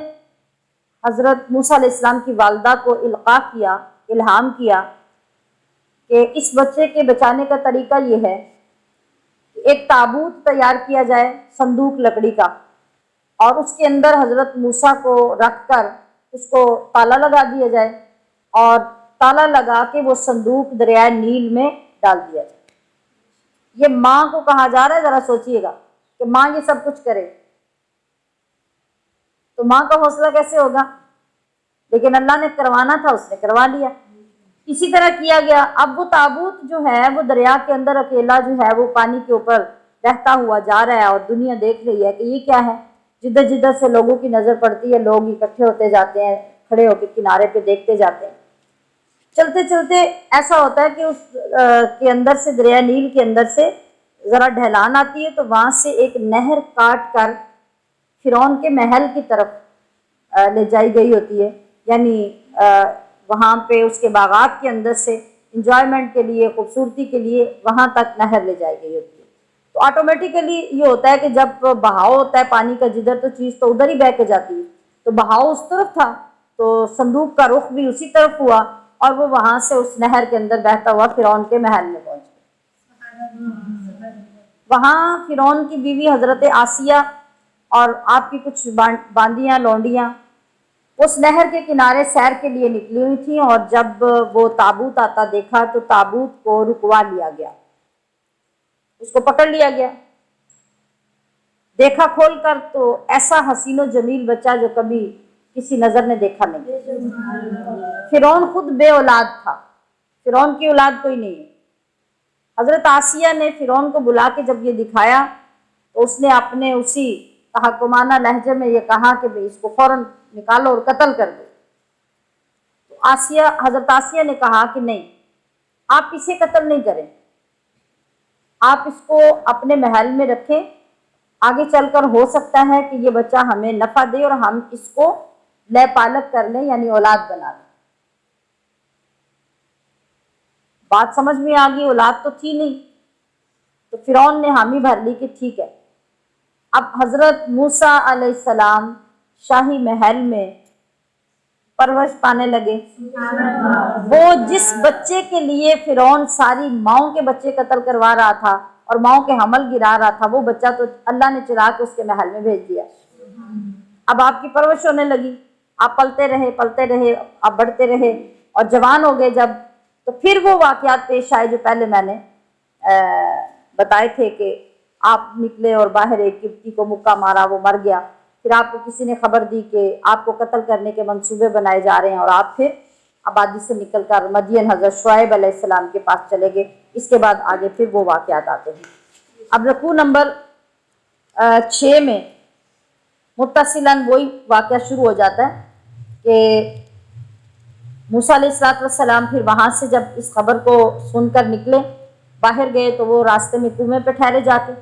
حضرت موسیٰ علیہ السلام کی والدہ کو القاء کیا، الہام کیا کہ اس بچے کے بچانے کا طریقہ یہ ہے کہ ایک تابوت تیار کیا جائے، صندوق لکڑی کا، اور اس کے اندر حضرت موسیٰ کو رکھ کر اس کو تالا لگا دیا جائے، اور تالا لگا کے وہ صندوق دریائے نیل میں ڈال دیا جائے۔ یہ ماں کو کہا جا رہا ہے، ذرا سوچئے گا کہ ماں یہ سب کچھ کرے تو ماں کا حوصلہ کیسے ہوگا؟ لیکن اللہ نے کروانا تھا، اس نے کروا لیا۔ اسی طرح کیا گیا۔ اب وہ تابوت جو ہے وہ دریا کے اندر اکیلا جو ہے وہ پانی کے اوپر بہتا ہوا جا رہا ہے، اور دنیا دیکھ رہی ہے کہ یہ کیا ہے۔ جدھر جدھر سے لوگوں کی نظر پڑتی ہے، لوگ اکٹھے ہوتے جاتے ہیں، کھڑے ہو کے کنارے پہ دیکھتے جاتے ہیں۔ چلتے چلتے ایسا ہوتا ہے کہ اس کے اندر سے، دریا نیل کے اندر سے ذرا ڈھلان آتی ہے تو وہاں سے ایک نہر کاٹ کر فرعون کے محل کی طرف لے جائی گئی ہوتی ہے، یعنی وہاں پہ اس کے باغات کے اندر سے انجوائمنٹ کے لیے، خوبصورتی کے لیے وہاں تک نہر لے جائی گئی ہوتی ہے۔ تو آٹومیٹیکلی یہ ہوتا ہے کہ جب بہاؤ ہوتا ہے پانی کا جدھر تو چیز تو ادھر ہی بہہ کے جاتی ہے، تو بہاؤ اس طرف تھا تو صندوق کا رخ بھی اسی طرف ہوا، اور وہ وہاں سے اس نہر کے اندر بہتا ہوا فرعون کے محل میں پہنچ گیا۔ وہاں فرعون کی بیوی حضرت آسیہ اور آپ کی کچھ باندیاں لونڈیاں اس نہر کے کنارے سیر کے لیے نکلی ہوئی تھیں، اور جب وہ تابوت آتا دیکھا تو تابوت کو رکوا لیا گیا، اس کو پکڑ لیا گیا۔ دیکھا کھول کر تو ایسا حسین و جمیل بچہ جو کبھی کسی نظر نے دیکھا نہیں۔ فرعون خود بے اولاد تھا، فرعون کی اولاد کوئی نہیں ہے۔ حضرت آسیہ نے فرعون کو بلا کے جب یہ دکھایا تو اس نے اپنے اسی تحکمانہ لہجے میں یہ کہا کہ اس کو فوراً نکالو اور قتل کر دو۔ تو حضرت آسیہ نے کہا کہ نہیں، آپ اسے قتل نہیں کریں، آپ اس کو اپنے محل میں رکھیں آگے چل کر ہو سکتا ہے کہ یہ بچہ ہمیں نفع دے اور ہم اس کو لے پالک کر لیں، یعنی اولاد بنا لیں۔ بات سمجھ میں آ گئی؟ اولاد تو تھی نہیں، تو فرعون نے حامی بھر لی کہ ٹھیک ہے۔ اب حضرت موسیٰ علیہ السلام شاہی محل میں پرورش پانے لگے۔ وہ جس بچے کے لیے فرعون ساری ماؤں کے بچے قتل کروا رہا تھا اور ماؤں کے حمل گرا رہا تھا، وہ بچہ تو اللہ نے چرا کے اس کے محل میں بھیج دیا۔ اب آپ کی پرورش ہونے لگی، آپ پلتے رہے، آپ بڑھتے رہے اور جوان ہو گئے جب، تو پھر وہ واقعات پیش آئے جو پہلے میں نے بتائے تھے کہ آپ نکلے اور باہر ایک قبطی کو مکہ مارا، وہ مر گیا۔ پھر آپ کو کسی نے خبر دی کہ آپ کو قتل کرنے کے منصوبے بنائے جا رہے ہیں، اور آپ پھر آبادی سے نکل کر مدین حضرت شعیب علیہ السلام کے پاس چلے گئے۔ اس کے بعد آگے پھر وہ واقعات آتے ہیں۔ اب رکوع نمبر 6 میں متصلاً وہی واقعہ شروع ہو جاتا ہے کہ موسیٰ علیہ السلام پھر وہاں سے جب اس خبر کو سن کر نکلے، باہر گئے، تو وہ راستے میں کنویں پہ ٹھہرے جا کے،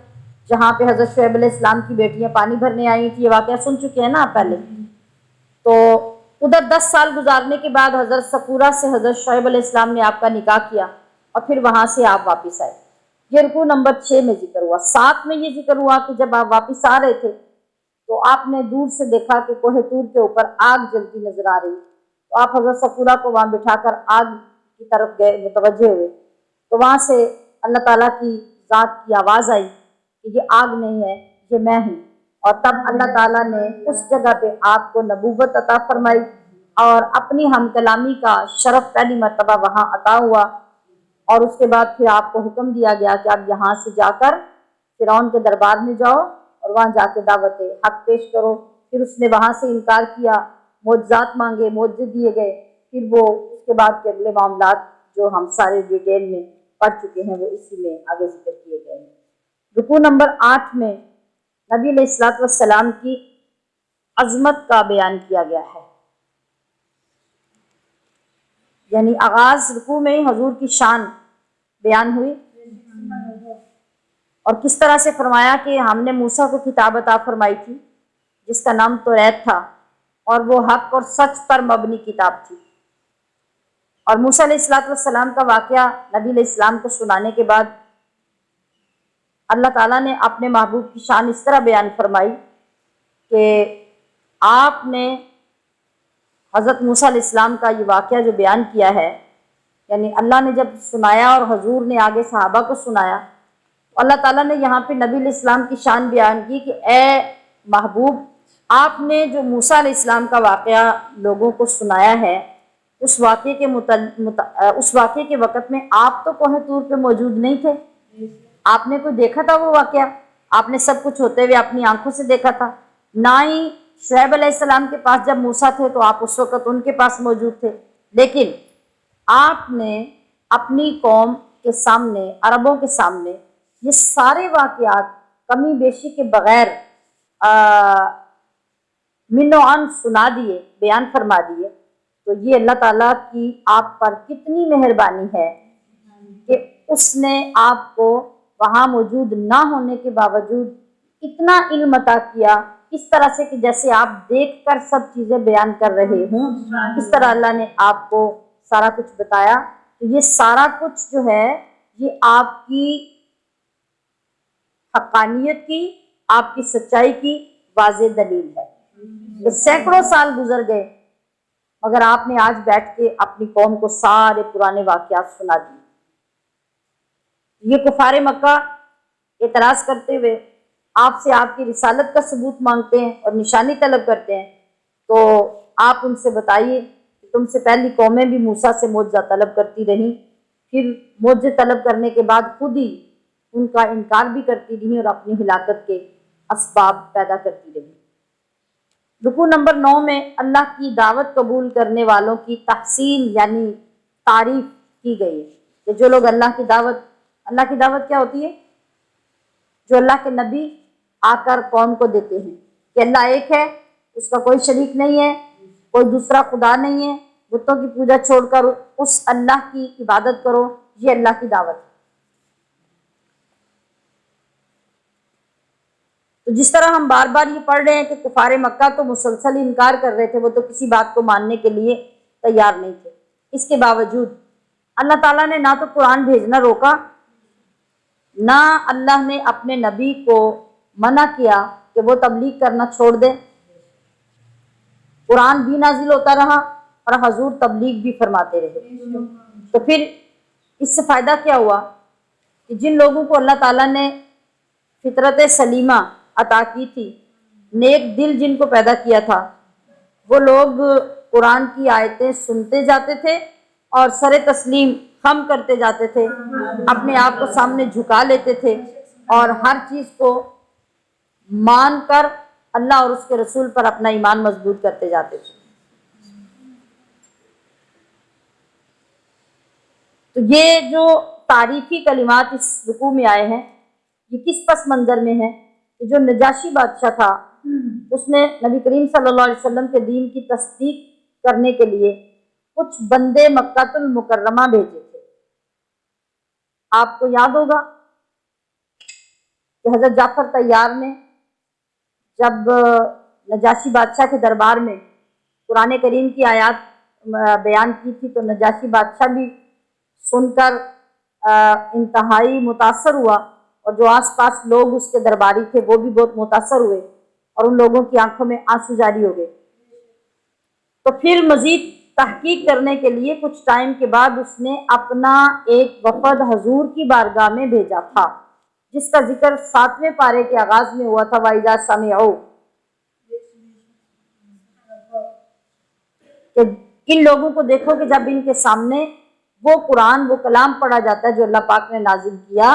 جہاں پہ حضرت شعیب علیہ السلام کی بیٹیاں پانی بھرنے آئی تھی۔ یہ واقعہ سن چکے ہیں نا آپ پہلے۔ تو ادھر 10 سال گزارنے کے بعد حضرت سکورہ سے حضرت شعیب علیہ السلام نے آپ کا نکاح کیا اور پھر وہاں سے آپ واپس آئے۔ یہ رکوع نمبر 6 میں ذکر ہوا۔ 7 میں یہ ذکر ہوا کہ جب آپ واپس آ رہے تھے تو آپ نے دور سے دیکھا کہ کوہ طور کے اوپر آگ جلتی نظر آ رہی، تو آپ حضرت سکورہ کو وہاں بٹھا کر آگ کی طرف گئے، متوجہ ہوئے، تو وہاں سے اللہ تعالیٰ کی ذات کی آواز آئی کہ یہ آگ نہیں ہے، یہ میں ہوں۔ اور تب اللہ تعالیٰ نے اس جگہ پہ آپ کو نبوت عطا فرمائی اور اپنی ہم کلامی کا شرف پہلی مرتبہ وہاں عطا ہوا۔ اور اس کے بعد پھر آپ کو حکم دیا گیا کہ آپ یہاں سے جا کر فرعون کے دربار میں جاؤ اور وہاں جا کے دعوت حق پیش کرو۔ پھر اس نے وہاں سے انکار کیا، معجزات مانگے، معجزے دیے گئے۔ پھر وہ اس کے بعد کے اگلے معاملات جو ہم سارے ڈیٹیل میں پڑھ چکے ہیں وہ اسی میں آگے ذکر کیے گئے ہیں۔ رکوع نمبر 8 میں نبی علیہ السلام کی عظمت کا بیان کیا گیا ہے، یعنی آغاز رکوع میں حضور کی شان بیان ہوئی اور کس طرح سے فرمایا کہ ہم نے موسیٰ کو کتاب عطا فرمائی تھی جس کا نام توریت تھا، اور وہ حق اور سچ پر مبنی کتاب تھی۔ اور موسیٰ علیہ السلام کا واقعہ نبی علیہ السلام کو سنانے کے بعد اللہ تعالیٰ نے اپنے محبوب کی شان اس طرح بیان فرمائی کہ آپ نے حضرت موسیٰ علیہ السلام کا یہ واقعہ جو بیان کیا ہے، یعنی اللہ نے جب سنایا اور حضور نے آگے صحابہ کو سنایا، تو اللہ تعالیٰ نے یہاں پہ نبی علیہ السلام کی شان بیان کی کہ اے محبوب، آپ نے جو موسیٰ علیہ السلام کا واقعہ لوگوں کو سنایا ہے، اس واقعے کے وقت میں آپ تو کوہ طور پہ موجود نہیں تھے، آپ نے کوئی دیکھا تھا وہ واقعہ؟ آپ نے سب کچھ ہوتے ہوئے اپنی آنکھوں سے دیکھا تھا؟ نہ ہی شعیب علیہ السلام کے پاس جب موسیٰ تھے تو آپ اس وقت ان کے پاس موجود تھے، لیکن آپ نے اپنی قوم کے سامنے، عربوں کے سامنے یہ سارے واقعات کمی بیشی کے بغیر من و عن سنا دیے، بیان فرما دیے۔ تو یہ اللہ تعالیٰ کی آپ پر کتنی مہربانی ہے کہ اس نے آپ کو وہاں موجود نہ ہونے کے باوجود اتنا علم عطا کیا، اس طرح سے کہ جیسے آپ دیکھ کر سب چیزیں بیان کر رہے ہوں، اس طرح اللہ نے آپ کو سارا کچھ بتایا۔ تو یہ سارا کچھ جو ہے یہ آپ کی حقانیت کی، آپ کی سچائی کی واضح دلیل ہے کہ سینکڑوں سال گزر گئے مگر آپ نے آج بیٹھ کے اپنی قوم کو سارے پرانے واقعات سنا دیے۔ یہ کفار مکہ اعتراض کرتے ہوئے آپ سے آپ کی رسالت کا ثبوت مانگتے ہیں اور نشانی طلب کرتے ہیں، تو آپ ان سے بتائیے کہ تم سے پہلی قومیں بھی موسیٰ سے معجزہ طلب کرتی رہیں، پھر معجزے طلب کرنے کے بعد خود ہی ان کا انکار بھی کرتی رہیں اور اپنی ہلاکت کے اسباب پیدا کرتی رہیں۔ رکوع نمبر 9 میں اللہ کی دعوت قبول کرنے والوں کی تحسین یعنی تعریف کی گئی ہے کہ جو لوگ اللہ کی دعوت کیا ہوتی ہے؟ جو اللہ کے نبی آ کر قوم کو دیتے ہیں کہ اللہ ایک ہے، اس کا کوئی شریک نہیں ہے، کوئی دوسرا خدا نہیں ہے، بتوں کی پوجا چھوڑ کر اس اللہ کی عبادت کرو، یہ اللہ کی دعوت ہے۔ تو جس طرح ہم بار بار یہ پڑھ رہے ہیں کہ کفار مکہ تو مسلسل انکار کر رہے تھے، وہ تو کسی بات کو ماننے کے لیے تیار نہیں تھے، اس کے باوجود اللہ تعالیٰ نے نہ تو قرآن بھیجنا روکا، نہ اللہ نے اپنے نبی کو منع کیا کہ وہ تبلیغ کرنا چھوڑ دے، قرآن بھی نازل ہوتا رہا اور حضور تبلیغ بھی فرماتے رہے۔ تو پھر اس سے فائدہ کیا ہوا کہ جن لوگوں کو اللہ تعالیٰ نے فطرت سلیمہ عطا کی تھی، نیک دل جن کو پیدا کیا تھا، وہ لوگ قرآن کی آیتیں سنتے جاتے تھے اور سر تسلیم خم کرتے جاتے تھے، اپنے آپ کو سامنے جھکا لیتے تھے اور ہر چیز کو مان کر اللہ اور اس کے رسول پر اپنا ایمان مضبوط کرتے جاتے تھے۔ تو یہ جو تعریفی کلمات اس رکوع میں آئے ہیں، یہ کس پس منظر میں ہے کہ جو نجاشی بادشاہ تھا، اس نے نبی کریم صلی اللہ علیہ وسلم کے دین کی تصدیق کرنے کے لیے کچھ بندے مکہ المکرمہ بھیجے تھے۔ آپ کو یاد ہوگا کہ حضرت جعفر طیار نے جب نجاشی بادشاہ کے دربار میں قرآن کریم کی آیات بیان کی تھی تو نجاشی بادشاہ بھی سن کر انتہائی متاثر ہوا، اور جو آس پاس لوگ اس کے درباری تھے وہ بھی بہت متاثر ہوئے اور ان لوگوں کی آنکھوں میں آنسو جاری ہو گئے۔ تو پھر مزید تحقیق کرنے کے لیے کچھ ٹائم کے بعد اس نے اپنا ایک وفد حضور کی بارگاہ میں بھیجا تھا، جس کا ذکر 7ویں پارے کے آغاز میں ہوا تھا، وَإِذَا سَمِعُوا، کہ ان لوگوں کو دیکھو کہ جب ان کے سامنے وہ قرآن، وہ کلام پڑھا جاتا ہے جو اللہ پاک نے نازل کیا،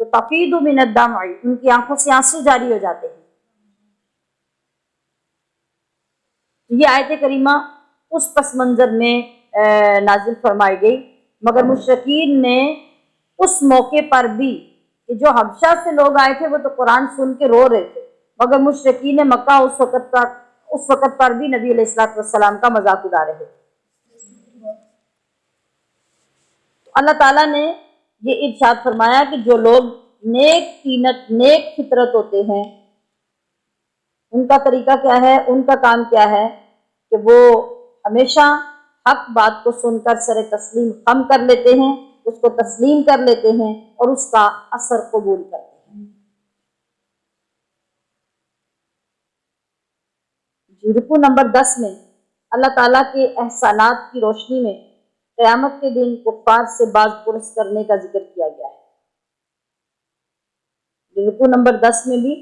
تو تفیض من الدمع، ان کی آنکھوں سے آنسو جاری ہو جاتے ہیں۔ یہ آیت کریمہ اس پس منظر میں نازل فرمائی گئی، مگر مشرکین نے اس موقع پر بھی کہ جو حبشہ سے لوگ آئے تھے وہ تو قرآن سن کے رو رہے تھے، مگر مشرکین مکہ اس وقت پر بھی نبی علیہ السلام کا مذاق اڑا رہے تھے۔ اللہ تعالیٰ نے یہ ارشاد فرمایا کہ جو لوگ نیک فطرت ہوتے ہیں، ان کا طریقہ کیا ہے، ان کا کام کیا ہے کہ وہ ہمیشہ حق بات کو سن کر سر تسلیم خم کر لیتے ہیں، اس کو تسلیم کر لیتے ہیں اور اس کا اثر قبول کرتے ہیں۔ رکوع نمبر 10 میں اللہ تعالیٰ کے احسانات کی روشنی میں قیامت کے دن کفار سے باز پرس کرنے کا ذکر کیا گیا ہے۔ رکوع نمبر 10 میں بھی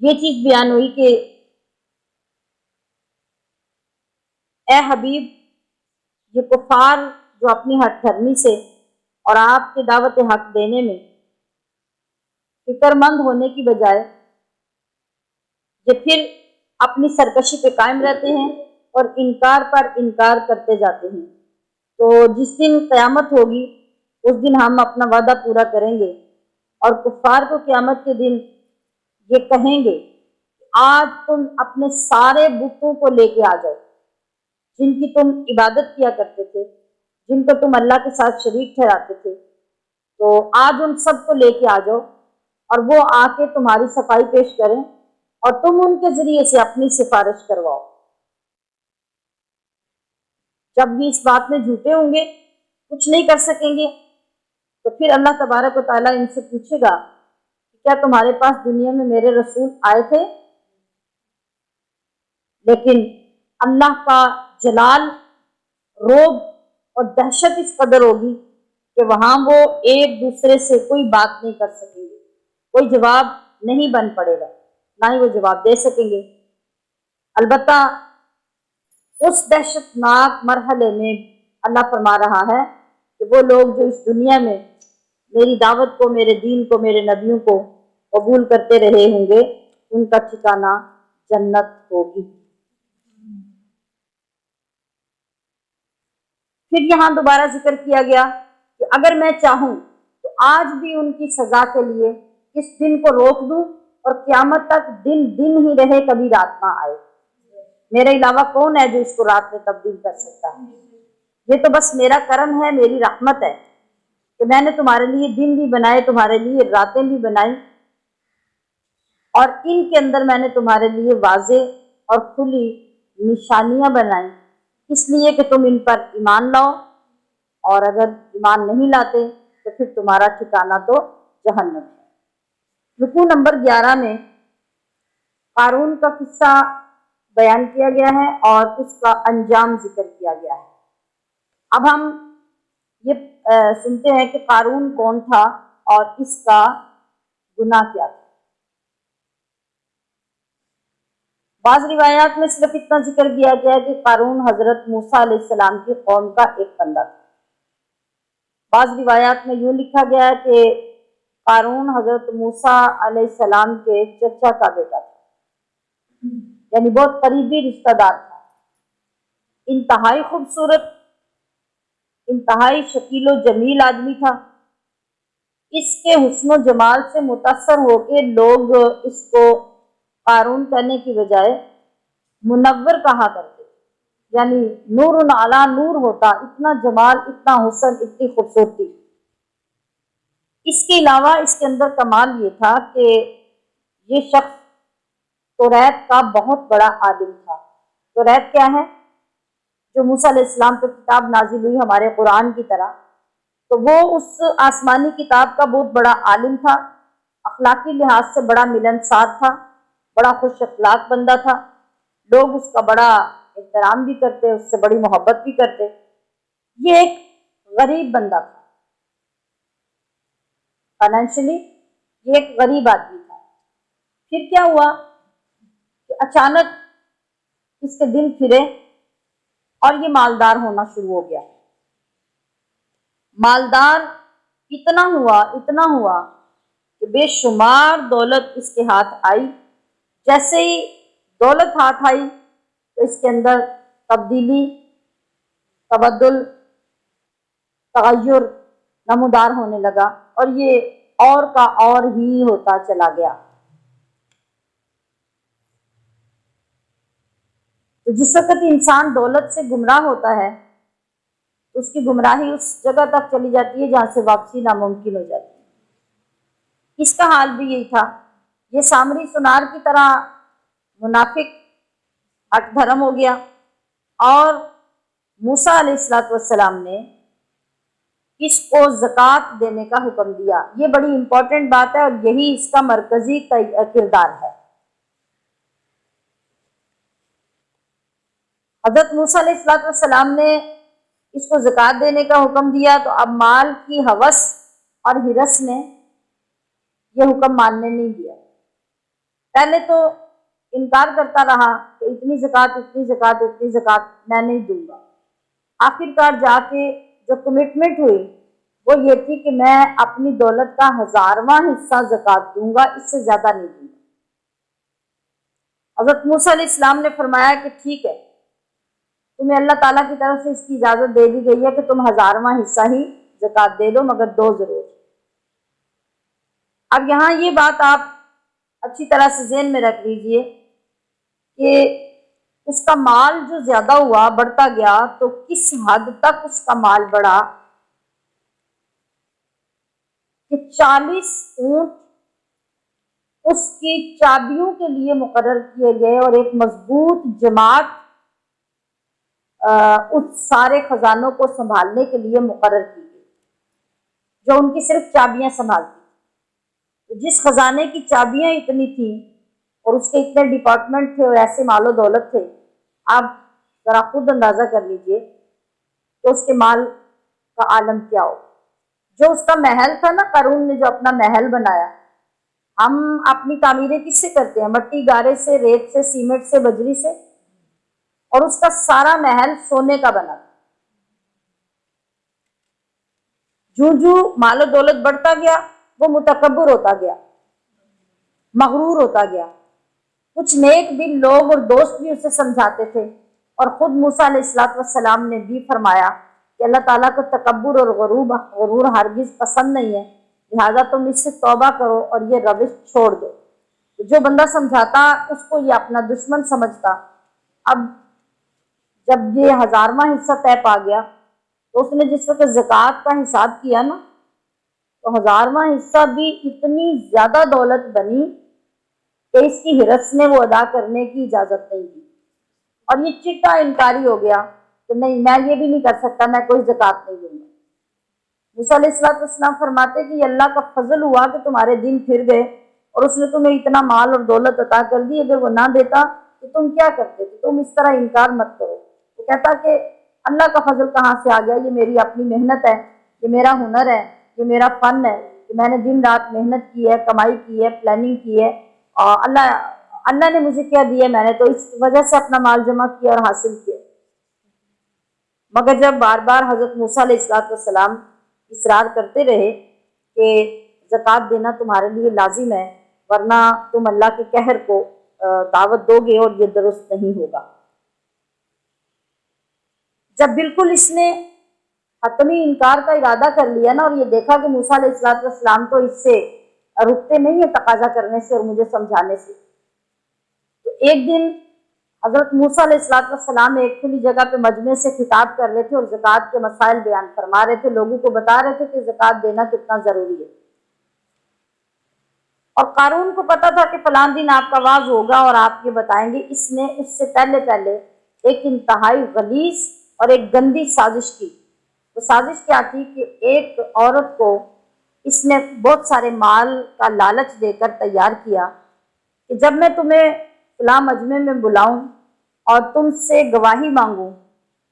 یہ چیز بیان ہوئی کہ اے حبیب، یہ کفار جو اپنی ہٹ دھرمی سے اور آپ کے دعوت حق دینے میں فکر مند ہونے کی بجائے یہ پھر اپنی سرکشی پہ قائم رہتے ہیں اور انکار پر انکار کرتے جاتے ہیں، تو جس دن قیامت ہوگی اس دن ہم اپنا وعدہ پورا کریں گے اور کفار کو قیامت کے دن یہ کہیں گے، آج تم اپنے سارے بتوں کو لے کے آ جاؤ جن کی تم عبادت کیا کرتے تھے، جن کو تم اللہ کے ساتھ شریک ٹھہراتے تھے، تو آج ان سب کو لے کے آ جاؤ اور وہ آ کے تمہاری صفائی پیش کریں اور تم ان کے ذریعے سے اپنی سفارش کرواؤ۔ جب بھی اس بات میں جھوٹے ہوں گے، کچھ نہیں کر سکیں گے، تو پھر اللہ تبارک و تعالیٰ ان سے پوچھے گا کہ کیا تمہارے پاس دنیا میں میرے رسول آئے تھے؟ لیکن اللہ کا جلال، رعب اور دہشت اس قدر ہوگی کہ وہاں وہ ایک دوسرے سے کوئی بات نہیں کر سکیں گے، کوئی جواب نہیں بن پڑے گا، نہ ہی وہ جواب دے سکیں گے۔ البتہ اس دہشت ناک مرحلے میں اللہ فرما رہا ہے کہ وہ لوگ جو اس دنیا میں میری دعوت کو، میرے دین کو، میرے نبیوں کو قبول کرتے رہے ہوں گے، ان کا ٹھکانہ جنت ہوگی۔ پھر یہاں دوبارہ ذکر کیا گیا کہ اگر میں چاہوں تو آج بھی ان کی سزا کے لیے اس دن کو روک دوں اور قیامت تک دن دن ہی رہے، کبھی رات نہ آئے۔ میرے علاوہ کون ہے جو اس کو رات میں تبدیل کر سکتا ہے؟ یہ تو بس میرا کرم ہے، میری رحمت ہے کہ میں نے تمہارے لیے دن بھی بنائے، تمہارے لیے راتیں بھی بنائی، اور ان کے اندر میں نے تمہارے لیے واضح اور کھلی نشانیاں بنائیں، اس لیے کہ تم ان پر ایمان لاؤ، اور اگر ایمان نہیں لاتے تو پھر تمہارا ٹھکانہ تو جہنم ہے۔ رکوع نمبر 11 میں قارون کا قصہ بیان کیا گیا ہے اور اس کا انجام ذکر کیا گیا ہے۔ اب ہم یہ سنتے ہیں کہ قارون کون تھا اور اس کا گناہ کیا تھا۔ بعض روایات میں صرف اتنا ذکر کیا گیا ہے کہ قارون حضرت موسیٰ علیہ السلام کی قوم کا ایک بندہ تھا۔ بعض روایات میں یوں لکھا گیا ہے کہ قارون حضرت موسیٰ علیہ السلام کے چچا کا بیٹا تھا، یعنی بہت قریبی رشتہ دار تھا۔ انتہائی خوبصورت، انتہائی شکیل و جمیل آدمی تھا۔ اس کے حسن و جمال سے متاثر ہو کے لوگ اس کو قارون کہنے کی بجائے منور کہا کرتے، یعنی نور علی نور ہوتا، اتنا جمال، اتنا حسن، اتنی خوبصورتی۔ اس کے علاوہ اس کے اندر کمال یہ تھا کہ یہ شخص توریت کا بہت بڑا عالم تھا۔ توریت کیا ہے؟ جو موسیٰ علیہ السلام پہ کتاب نازل ہوئی ہمارے قرآن کی طرح، تو وہ اس آسمانی کتاب کا بہت بڑا عالم تھا، اخلاقی لحاظ سے بڑا ملنسار تھا، بڑا خوش اخلاق بندہ تھا، لوگ اس کا بڑا احترام بھی کرتے، اس سے بڑی محبت بھی کرتے۔ یہ ایک غریب بندہ تھا، فائنینشلی یہ ایک غریب آدمی تھا۔ پھر کیا ہوا کہ اچانک اس کے دن پھرے اور یہ مالدار ہونا شروع ہو گیا۔ مالدار اتنا ہوا کہ بے شمار دولت اس کے ہاتھ آئی۔ جیسے ہی دولت ہاتھ آئی تو اس کے اندر تبدیلی، تبدل، تغیر نمودار ہونے لگا، اور یہ اور کا اور ہی ہوتا چلا گیا۔ تو جس وقت انسان دولت سے گمراہ ہوتا ہے تو اس کی گمراہی اس جگہ تک چلی جاتی ہے جہاں سے واپسی ناممکن ہو جاتی ہے۔ اس کا حال بھی یہی تھا۔ یہ سامری سنار کی طرح منافق ہٹ دھرم ہو گیا، اور موسیٰ علیہ السلام نے اس کو زکوٰۃ دینے کا حکم دیا۔ یہ بڑی امپورٹنٹ بات ہے اور یہی اس کا مرکزی کردار ہے۔ حضرت موسیٰ علیہ السلام نے اس کو زکوٰۃ دینے کا حکم دیا، تو اب مال کی ہوس اور ہرس نے یہ حکم ماننے نہیں دیا۔ پہلے تو انکار کرتا رہا کہ اتنی زکوٰۃ، اتنی زکوٰۃ، اتنی زکوٰۃ میں نہیں دوں گا۔ آخر کار جا کے جو کمٹمنٹ ہوئی وہ یہ تھی کہ میں اپنی دولت کا 1000واں حصہ زکوٰۃ دوں گا، اس سے زیادہ نہیں دوں گا۔ حضرت موسیٰ علیہ السلام نے فرمایا کہ ٹھیک ہے، تمہیں اللہ تعالیٰ کی طرف سے اس کی اجازت دے دی گئی ہے کہ تم 1000واں حصہ ہی زکوٰۃ دے دو، مگر دو ضرور۔ اب یہاں یہ بات آپ اچھی طرح سے ذہن میں رکھ لیجئے کہ اس کا مال جو زیادہ ہوا، بڑھتا گیا، تو کس حد تک اس کا مال بڑھا کہ 40 اونٹ اس کی چابیوں کے لیے مقرر کیے گئے، اور ایک مضبوط جماعت اس سارے خزانوں کو سنبھالنے کے لیے مقرر کی گئی، جو ان کی صرف چابیاں سنبھالتی۔ جس خزانے کی چابیاں اتنی تھیں اور اس کے اتنے ڈپارٹمنٹ تھے اور ایسے مال و دولت تھے، آپ ذرا خود اندازہ کر لیجئے کہ اس کے مال کا عالم کیا ہو۔ جو اس کا محل تھا نا، قارون نے جو اپنا محل بنایا، ہم اپنی تعمیریں کس سے کرتے ہیں؟ مٹی گارے سے، ریت سے، سیمنٹ سے، بجری سے، اور اس کا سارا محل سونے کا بنا تھا۔ جو مال و دولت بڑھتا گیا وہ متکبر ہوتا گیا، مغرور ہوتا گیا۔ کچھ نیک دل لوگ اور دوست بھی اسے سمجھاتے تھے، اور خود موسیٰ علیہ السلام نے بھی فرمایا کہ اللہ تعالیٰ کو تکبر اور غرور ہرگز پسند نہیں ہے، لہٰذا تم اس سے توبہ کرو اور یہ روش چھوڑ دو۔ جو بندہ سمجھاتا اس کو یہ اپنا دشمن سمجھتا۔ اب جب یہ 1000واں حصہ طے پا گیا تو اس نے جس وقت زکوٰۃ کا حساب کیا نا، تو 1000واں حصہ بھی اتنی زیادہ دولت بنی کہ اس کی حرص نے وہ ادا کرنے کی اجازت نہیں دی، اور یہ چٹا انکاری ہو گیا کہ نہیں میں یہ بھی نہیں کر سکتا، میں کوئی زکوٰۃ نہیں دوں گا۔ موسیٰ علیہ السلام فرماتے کہ یہ اللہ کا فضل ہوا کہ تمہارے دن پھر گئے اور اس نے تمہیں اتنا مال اور دولت عطا کر دی، اگر وہ نہ دیتا تو تم کیا کرتے؟ تو تم اس طرح انکار مت کرو۔ وہ کہتا کہ اللہ کا فضل کہاں سے آ گیا، یہ میری اپنی محنت ہے، یہ میرا ہنر ہے، یہ میرا فن ہے کہ میں نے دن رات محنت کی ہے، کمائی کی ہے، پلاننگ کی ہے، اور اللہ نے مجھے کیا دیا، میں نے تو اس وجہ سے اپنا مال جمع کیا اور حاصل کیا۔ مگر جب بار بار حضرت موسیٰ علیہ السلام اصرار کرتے رہے کہ زکوٰۃ دینا تمہارے لیے لازم ہے، ورنہ تم اللہ کے قہر کو دعوت دو گے اور یہ درست نہیں ہوگا۔ جب بالکل اس نے حتمی انکار کا ارادہ کر لیا نا، اور یہ دیکھا کہ موسیٰ علیہ السلام تو اس سے رکتے نہیں ہیں تقاضا کرنے سے اور مجھے سمجھانے سے، تو ایک دن حضرت موسیٰ علیہ السلام ایک کھلی جگہ پہ مجمع سے خطاب کر رہے تھے اور زکوٰۃ کے مسائل بیان فرما رہے تھے، لوگوں کو بتا رہے تھے کہ زکوٰۃ دینا کتنا ضروری ہے۔ اور قارون کو پتا تھا کہ فلاں دن آپ کا وعظ ہوگا اور آپ یہ بتائیں گے، اس نے اس سے پہلے ایک انتہائی غلیظ اور ایک گندی سازش کی۔ وہ سازش کیا تھی کہ ایک عورت کو اس نے بہت سارے مال کا لالچ دے کر تیار کیا کہ جب میں تمہیں فلاں مجمع میں بلاؤں اور تم سے گواہی مانگوں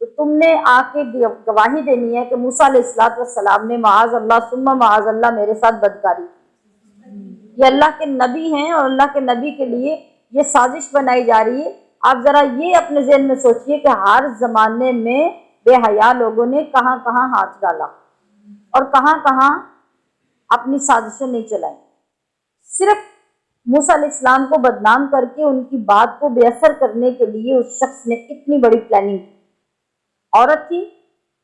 تو تم نے آ کے گواہی دینی ہے کہ موسیٰ علیہ السلام نے معاذ اللہ ثم معاذ اللہ میرے ساتھ بدکاری کی۔ یہ اللہ کے نبی ہیں اور اللہ کے نبی کے لیے یہ سازش بنائی جا رہی ہے۔ آپ ذرا یہ اپنے ذہن میں سوچئے کہ ہر زمانے میں بے حیا لوگوں نے کہاں کہاں ہاتھ ڈالا اور کہاں کہاں اپنی سازشیں نہیں چلائیں، صرف موسیٰ علیہ السلام کو بدنام کر کے ان کی بات کو بے اثر کرنے کے لیے اس شخص نے اتنی بڑی پلاننگ کی۔ عورت تھی،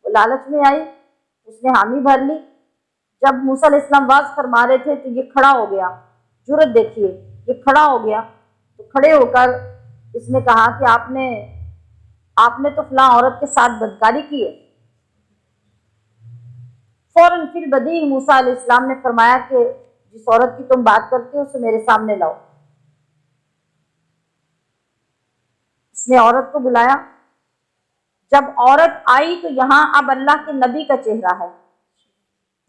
وہ لالچ میں آئی، اس نے حامی بھر لی۔ جب موسیٰ علیہ السلام واز فرما رہے تھے تو یہ کھڑا ہو گیا، جرأت دیکھیے، یہ کھڑا ہو گیا تو کھڑے ہو کر اس نے کہا کہ آپ نے تو فلاں عورت کے ساتھ بدکاری کی ہے۔ فوراً فی البدیہہ موسیٰ علیہ السلام نے فرمایا کہ جس عورت کی تم بات کرتے ہو اسے میرے سامنے لاؤ۔ اس نے عورت کو بلایا۔ جب عورت آئی تو یہاں اب اللہ کے نبی کا چہرہ ہے۔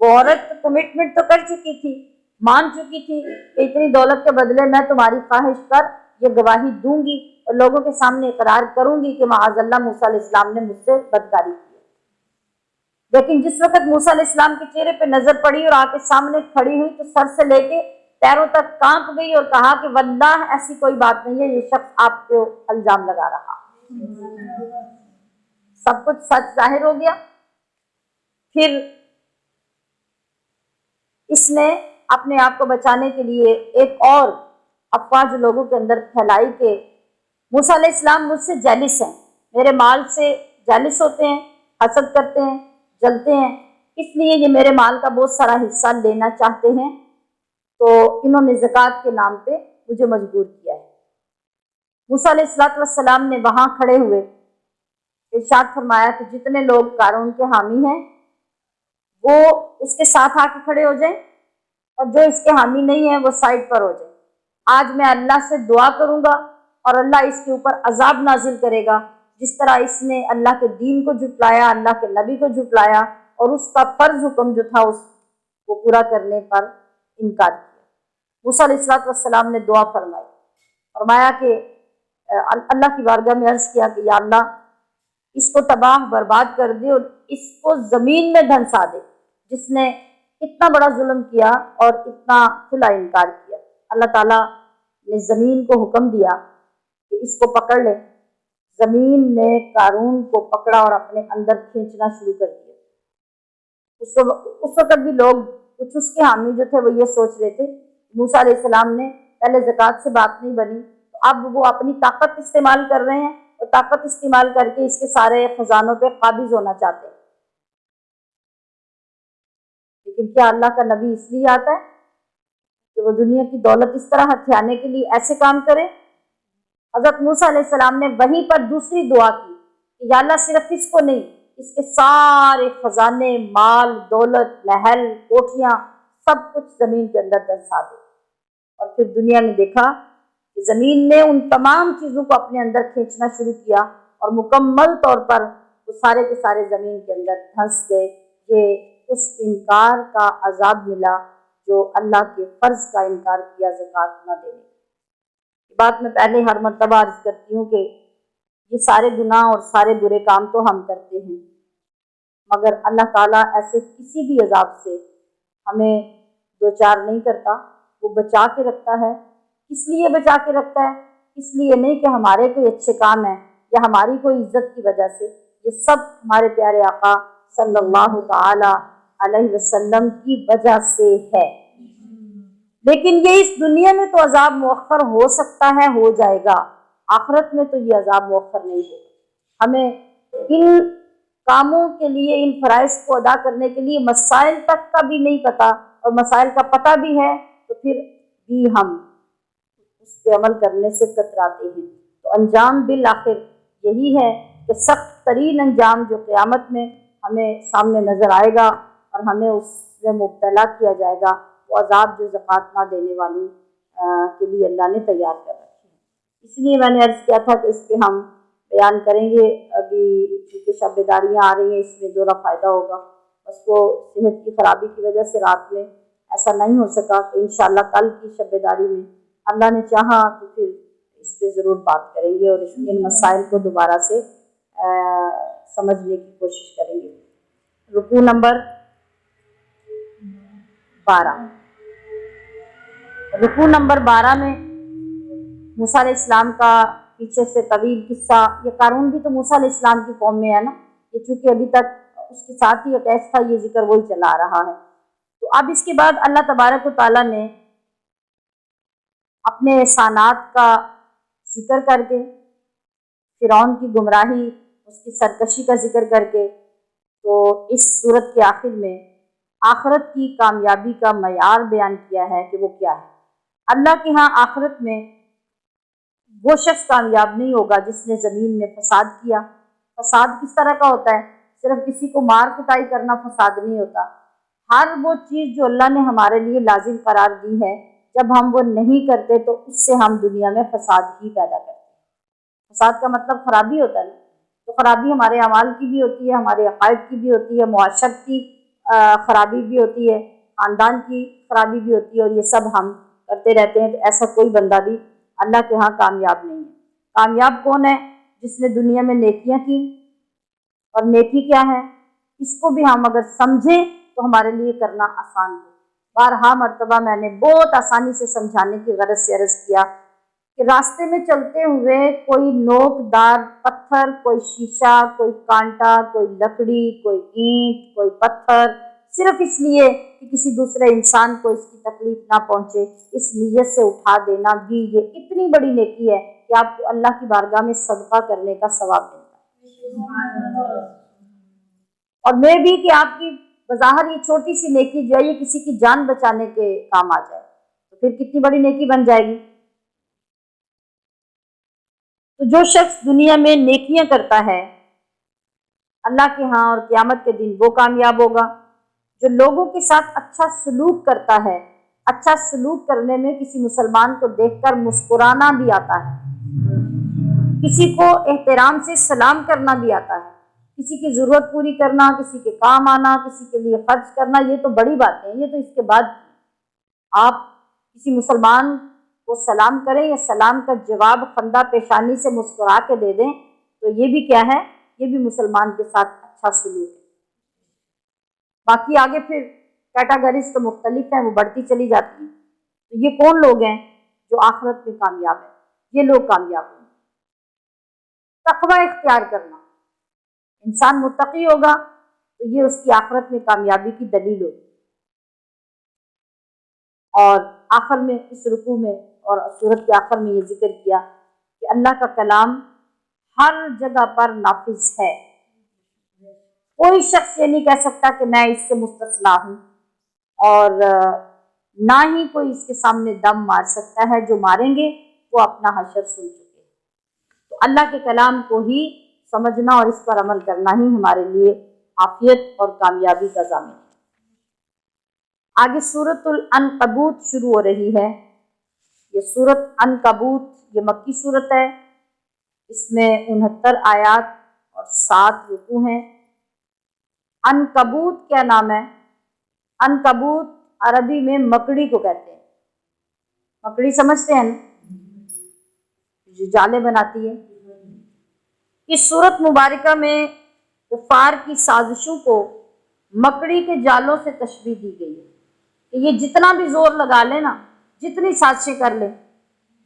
وہ عورت کمٹمنٹ تو کر چکی تھی، مان چکی تھی کہ اتنی دولت کے بدلے میں تمہاری خواہش پر یہ گواہی دوں گی اور لوگوں کے سامنے اقرار کروں گی کہ معاذ اللہ موسیٰ علیہ السلام نے مجھ سے بدکاری کی۔ لیکن جس وقت موسیٰ علیہ السلام کے چہرے پہ نظر پڑی اور آ کے سامنے کھڑی ہوئی تو سر سے لے کے پیروں تک کانپ گئی اور کہا کہ واللہ ایسی کوئی بات نہیں ہے، یہ شخص آپ کو الزام لگا رہا۔ سب کچھ سچ ظاہر ہو گیا۔ پھر اس نے اپنے آپ کو بچانے کے لیے ایک اور افواہ جو لوگوں کے اندر پھیلائی کہ موسیٰ علیہ السلام مجھ سے جیلس ہیں، میرے مال سے جیلس ہوتے ہیں، حسد کرتے ہیں، جلتے ہیں، اس لیے یہ میرے مال کا بہت سارا حصہ لینا چاہتے ہیں، تو انہوں نے زکوٰۃ کے نام پہ مجھے مجبور کیا ہے۔ موسیٰ علیہ السلام نے وہاں کھڑے ہوئے ارشاد فرمایا کہ جتنے لوگ قارون کے حامی ہیں وہ اس کے ساتھ آ کے کھڑے ہو جائیں اور جو اس کے حامی نہیں ہیں وہ سائڈ پر ہو جائیں۔ آج میں اللہ سے دعا کروں گا اور اللہ اس کے اوپر عذاب نازل کرے گا، جس طرح اس نے اللہ کے دین کو جھٹلایا، اللہ کے نبی کو جھٹلایا اور اس کا فرض حکم جو تھا اس کو پورا کرنے پر انکار کیا۔ موسیٰ علیہ السلام نے دعا فرمایا کہ اللہ کی بارگاہ میں عرض کیا کہ یا اللہ اس کو تباہ برباد کر دے اور اس کو زمین میں دھنسا دے، جس نے اتنا بڑا ظلم کیا اور اتنا کھلا انکار کیا۔ اللہ تعالیٰ نے زمین کو حکم دیا کہ اس کو پکڑ لے۔ زمین نے قارون کو پکڑا اور اپنے اندر کھینچنا شروع کر دیا۔ اس وقت بھی لوگ کچھ اس کے حامی جو تھے وہ یہ سوچ رہے تھے موسیٰ علیہ السلام نے پہلے زکوٰۃ سے بات نہیں بنی تو اب وہ اپنی طاقت استعمال کر رہے ہیں اور طاقت استعمال کر کے اس کے سارے خزانوں پہ قابض ہونا چاہتے ہیں۔ لیکن کیا اللہ کا نبی اس لیے آتا ہے کہ وہ دنیا کی دولت اس طرح ہتھیانے کے لیے ایسے کام کرے؟ حضرت موسیٰ علیہ السلام نے وہیں پر دوسری دعا کی کہ یا اللہ صرف اس کو نہیں، اس کے سارے خزانے، مال، دولت، محل، کوٹھیاں، سب کچھ زمین کے اندر دھنسا دے۔ اور پھر دنیا نے دیکھا کہ زمین نے ان تمام چیزوں کو اپنے اندر کھینچنا شروع کیا اور مکمل طور پر وہ سارے کے سارے زمین کے اندر دھنس گئے۔ یہ اس انکار کا عذاب ملا جو اللہ کے فرض کا انکار کیا، زکوٰۃ نہ دینے۔ یہ بات میں پہلے ہر مرتبہ عرض کرتی ہوں کہ یہ سارے گناہ اور سارے برے کام تو ہم کرتے ہیں، مگر اللہ تعالیٰ ایسے کسی بھی عذاب سے ہمیں دوچار نہیں کرتا، وہ بچا کے رکھتا ہے۔ کس لیے بچا کے رکھتا ہے؟ اس لیے نہیں کہ ہمارے کوئی اچھے کام ہیں یا ہماری کوئی عزت کی وجہ سے، یہ سب ہمارے پیارے آقا صلی اللہ تعالی علیہ وسلم کی وجہ سے ہے۔ لیکن یہ اس دنیا میں تو عذاب مؤخر ہو سکتا ہے، ہو جائے گا، آخرت میں تو یہ عذاب مؤخر نہیں ہوگا۔ ہمیں ان کاموں کے لیے، ان فرائض کو ادا کرنے کے لیے مسائل تک کا بھی نہیں پتہ، اور مسائل کا پتہ بھی ہے تو پھر بھی ہم اس پہ عمل کرنے سے کتراتے ہیں۔ تو انجام بالآخر یہی ہے کہ سخت ترین انجام جو قیامت میں ہمیں سامنے نظر آئے گا اور ہمیں اس میں مبتلا کیا جائے گا، وہ عذاب جو زکوٰۃ نہ دینے والوں کے لیے اللہ نے تیار کر رکھے ہیں۔ اس لیے میں نے عرض کیا تھا کہ اس پہ ہم بیان کریں گے۔ ابھی چونکہ شب بیداریاں آ رہی ہیں، اس میں ذرا فائدہ ہوگا، بس وہ صحت کی خرابی کی وجہ سے رات میں ایسا نہیں ہو سکا، تو انشاءاللہ کل کی شب بیداری میں اللہ نے چاہا تو پھر اس پہ ضرور بات کریں گے اور ان مسائل کو دوبارہ سے سمجھنے کی کوشش کریں گے۔ رکوع نمبر 12، رکوع نمبر 12 میں موسیٰ علیہ السلام کا پیچھے سے طویل قصہ، یہ قارون بھی تو موسیٰ علیہ السلام کی قوم میں ہے نا، یہ چونکہ ابھی تک اس کے ساتھ ہی ایک ایسا تھا، یہ ذکر وہی چلا آ رہا ہے۔ تو اب اس کے بعد اللہ تبارک و تعالیٰ نے اپنے احسانات کا ذکر کر کے، فرعون کی گمراہی، اس کی سرکشی کا ذکر کر کے، تو اس صورت کے آخر میں آخرت کی کامیابی کا معیار بیان کیا ہے کہ وہ کیا ہے۔ اللہ کے ہاں آخرت میں وہ شخص کامیاب نہیں ہوگا جس نے زمین میں فساد کیا۔ فساد کس طرح کا ہوتا ہے؟ صرف کسی کو مار کٹائی کرنا فساد نہیں ہوتا۔ ہر وہ چیز جو اللہ نے ہمارے لیے لازم قرار دی ہے، جب ہم وہ نہیں کرتے تو اس سے ہم دنیا میں فساد ہی پیدا کرتے ہیں۔ فساد کا مطلب خرابی ہوتا ہے، تو خرابی ہمارے اعمال کی بھی ہوتی ہے، ہمارے عقائد کی بھی ہوتی ہے، معاشرت کی خرابی بھی ہوتی ہے، خاندان کی خرابی بھی ہوتی ہے، اور یہ سب ہم کرتے رہتے ہیں۔ تو ایسا کوئی بندہ بھی اللہ کے ہاں کامیاب نہیں ہے۔ کامیاب کون ہے؟ جس نے دنیا میں نیکیاں کی، اور نیکی کیا ہے اس کو بھی ہم اگر سمجھیں تو ہمارے لیے کرنا آسان ہے۔ بارہا مرتبہ میں نے بہت آسانی سے سمجھانے کی غرض سے عرض کیا کہ راستے میں چلتے ہوئے کوئی نوک دار پتھر، کوئی شیشہ، کوئی کانٹا، کوئی لکڑی، کوئی اینٹ، کوئی پتھر، صرف اس لیے کہ کسی دوسرے انسان کو اس کی تکلیف نہ پہنچے، اس نیت سے اٹھا دینا بھی یہ اتنی بڑی نیکی ہے کہ آپ کو اللہ کی بارگاہ میں صدقہ کرنے کا ثواب ملتا ہے۔ اور میں بھی کہ آپ کی بظاہر یہ چھوٹی سی نیکی جو ہے یہ کسی کی جان بچانے کے کام آ جائے تو پھر کتنی بڑی نیکی بن جائے گی۔ تو جو شخص دنیا میں نیکیاں کرتا ہے اللہ کے ہاں اور قیامت کے دن وہ کامیاب ہوگا۔ جو لوگوں کے ساتھ اچھا سلوک کرتا ہے، اچھا سلوک کرنے میں کسی مسلمان کو دیکھ کر مسکرانا بھی آتا ہے، کسی کو احترام سے سلام کرنا بھی آتا ہے، کسی کی ضرورت پوری کرنا، کسی کے کام آنا، کسی کے لیے خرچ کرنا، یہ تو بڑی بات ہے۔ یہ تو اس کے بعد آپ کسی مسلمان کو سلام کریں یا سلام کا جواب خندہ پیشانی سے مسکرا کے دے دیں تو یہ بھی کیا ہے؟ یہ بھی مسلمان کے ساتھ اچھا سلوک ہے۔ باقی آگے پھر کیٹاگریز تو مختلف ہیں، وہ بڑھتی چلی جاتی ہیں۔ تو یہ کون لوگ ہیں جو آخرت میں کامیاب ہیں؟ یہ لوگ کامیاب ہیں۔ تقوی اختیار کرنا، انسان متقی ہوگا تو یہ اس کی آخرت میں کامیابی کی دلیل ہوگی۔ اور آخر میں اس رکوع میں اور سورت کے آخر میں یہ ذکر کیا کہ اللہ کا کلام ہر جگہ پر نافذ ہے۔ کوئی شخص یہ نہیں کہہ سکتا کہ میں اس سے مستثنا ہوں، اور نہ ہی کوئی اس کے سامنے دم مار سکتا ہے۔ جو ماریں گے وہ اپنا حشر سن چکے ہیں۔ تو اللہ کے کلام کو ہی سمجھنا اور اس پر عمل کرنا ہی ہمارے لیے عافیت اور کامیابی کا ضامن ہے۔ آگے سورۃ العنکبوت شروع ہو رہی ہے۔ یہ صورت عنکبوت یہ مکی صورت ہے، اس میں 69 آیات اور 7 رکوع ہیں۔ عنکبوت کیا نام ہے؟ عنکبوت عربی میں مکڑی کو کہتے ہیں۔ مکڑی سمجھتے ہیں نا، جو جالے بناتی ہے۔ اس صورت مبارکہ میں کفار کی سازشوں کو مکڑی کے جالوں سے تشبیہ دی گئی ہے کہ یہ جتنا بھی زور لگا لیں نا، جتنی سازشیں کر لیں،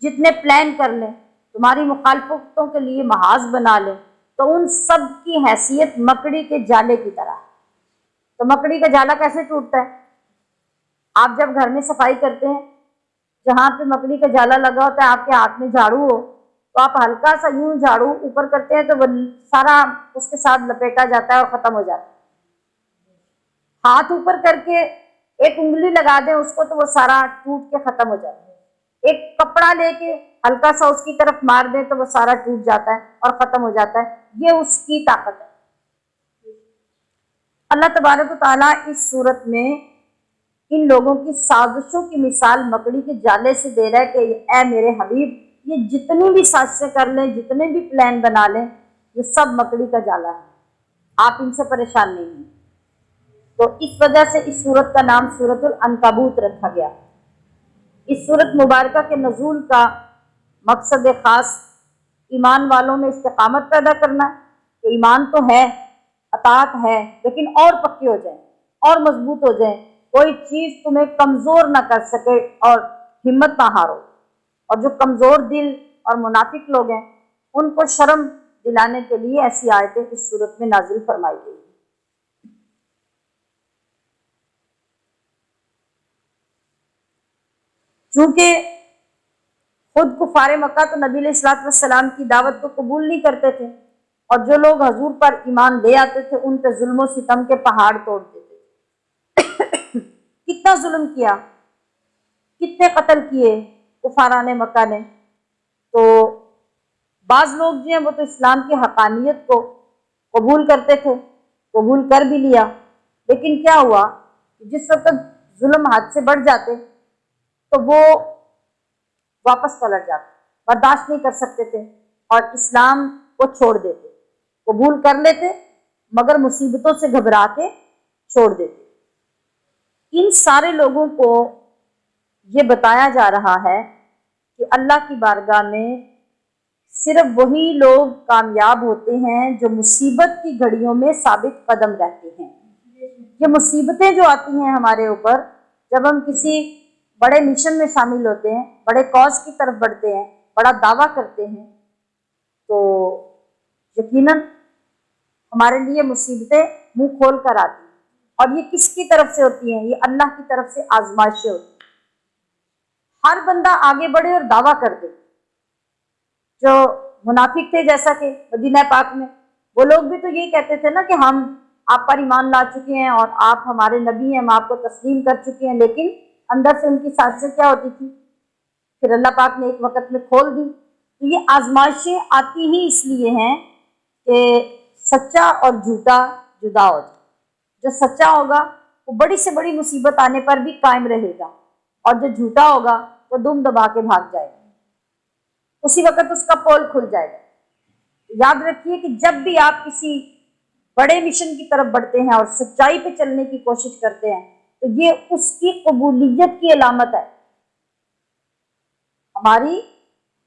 جتنے پلان کر لیں، تمہاری مخالفتوں کے لیے محاذ بنا لیں، تو ان سب کی حیثیت مکڑی کے جالے کی طرح ہے۔ تو مکڑی کا جالا کیسے ٹوٹتا ہے؟ آپ جب گھر میں صفائی کرتے ہیں، جہاں پہ مکڑی کا جالا لگا ہوتا ہے، آپ کے ہاتھ میں جھاڑو ہو تو آپ ہلکا سا یوں جھاڑو اوپر کرتے ہیں تو وہ سارا اس کے ساتھ لپیٹا جاتا ہے اور ختم ہو جاتا ہے۔ ہاتھ اوپر کر کے ایک انگلی لگا دیں اس کو تو وہ سارا ٹوٹ کے ختم ہو جاتا ہے۔ ایک کپڑا لے کے ہلکا سا اس کی طرف مار دیں تو وہ سارا ٹوٹ جاتا ہے اور ختم ہو جاتا ہے۔ یہ اس کی طاقت ہے۔ اللہ تبارک و تعالیٰ اس صورت میں ان لوگوں کی سازشوں کی مثال مکڑی کے جالے سے دے رہا ہے کہ اے میرے حبیب، یہ جتنی بھی سازشیں کر لیں، جتنے بھی پلان بنا لیں، یہ سب مکڑی کا جالا ہے، آپ ان سے پریشان نہیں ہیں۔ تو اس وجہ سے اس صورت کا نام سورۃ العنکبوت رکھا گیا۔ اس صورت مبارکہ کے نزول کا مقصد خاص ایمان والوں میں استقامت پیدا کرنا ہے کہ ایمان تو ہے، اطاعت ہے، لیکن اور پکے ہو جائیں، اور مضبوط ہو جائیں، کوئی چیز تمہیں کمزور نہ کر سکے اور ہمت نہ ہارو۔ اور جو کمزور دل اور منافق لوگ ہیں ان کو شرم دلانے کے لیے ایسی آیتیں اس صورت میں نازل فرمائی گئی۔ چونکہ خود کفار مکہ تو نبی علیہ الصلوۃ والسلام کی دعوت کو قبول نہیں کرتے تھے، اور جو لوگ حضور پر ایمان لے آتے تھے ان پہ ظلم و ستم کے پہاڑ توڑ دیتے تھے۔ کتنا ظلم کیا، کتنے قتل کیے کفاران مکہ نے۔ تو بعض لوگ جو ہیں وہ تو اسلام کی حقانیت کو قبول کرتے تھے، قبول کر بھی لیا، لیکن کیا ہوا، جس وقت ظلم حد سے بڑھ جاتے تو وہ واپس پلٹ جاتے، برداشت نہیں کر سکتے تھے اور اسلام کو چھوڑ دیتے، قبول کر لیتے مگر مصیبتوں سے گھبرا کے چھوڑ دیتے۔ ان سارے لوگوں کو یہ بتایا جا رہا ہے کہ اللہ کی بارگاہ میں صرف وہی لوگ کامیاب ہوتے ہیں جو مصیبت کی گھڑیوں میں ثابت قدم رہتے ہیں۔ یہ مصیبتیں جو آتی ہیں ہمارے اوپر، جب ہم کسی بڑے مشن میں شامل ہوتے ہیں، بڑے کاز کی طرف بڑھتے ہیں، بڑا دعویٰ کرتے ہیں، تو یقیناً ہمارے لیے مصیبتیں منہ کھول کر آتی ہیں۔ اور یہ کس کی طرف سے ہوتی ہیں؟ یہ اللہ کی طرف سے آزمائشیں ہوتی ہیں۔ ہر بندہ آگے بڑھے اور دعویٰ کر دے۔ جو منافق تھے جیسا کہ مدینہ پاک میں، وہ لوگ بھی تو یہی کہتے تھے نا کہ ہم آپ پر ایمان لا چکے ہیں اور آپ ہمارے نبی ہیں، ہم آپ کو تسلیم کر چکے ہیں، لیکن اندر سے ان کی سازشیں کیا ہوتی تھی؟ پھر اللہ پاک نے ایک وقت میں کھول دی۔ تو یہ آزمائشیں آتی ہی اس لیے ہیں کہ سچا اور جھوٹا جدا ہو جائے۔ جو سچا ہوگا وہ بڑی سے بڑی مصیبت آنے پر بھی قائم رہے گا، اور جو جھوٹا ہوگا وہ دم دبا کے بھاگ جائے گا، اسی وقت اس کا پول کھل جائے گا۔ یاد رکھیے کہ جب بھی آپ کسی بڑے مشن کی طرف بڑھتے ہیں اور سچائی پہ چلنے کی کوشش کرتے ہیں تو یہ اس کی قبولیت کی علامت ہے، ہماری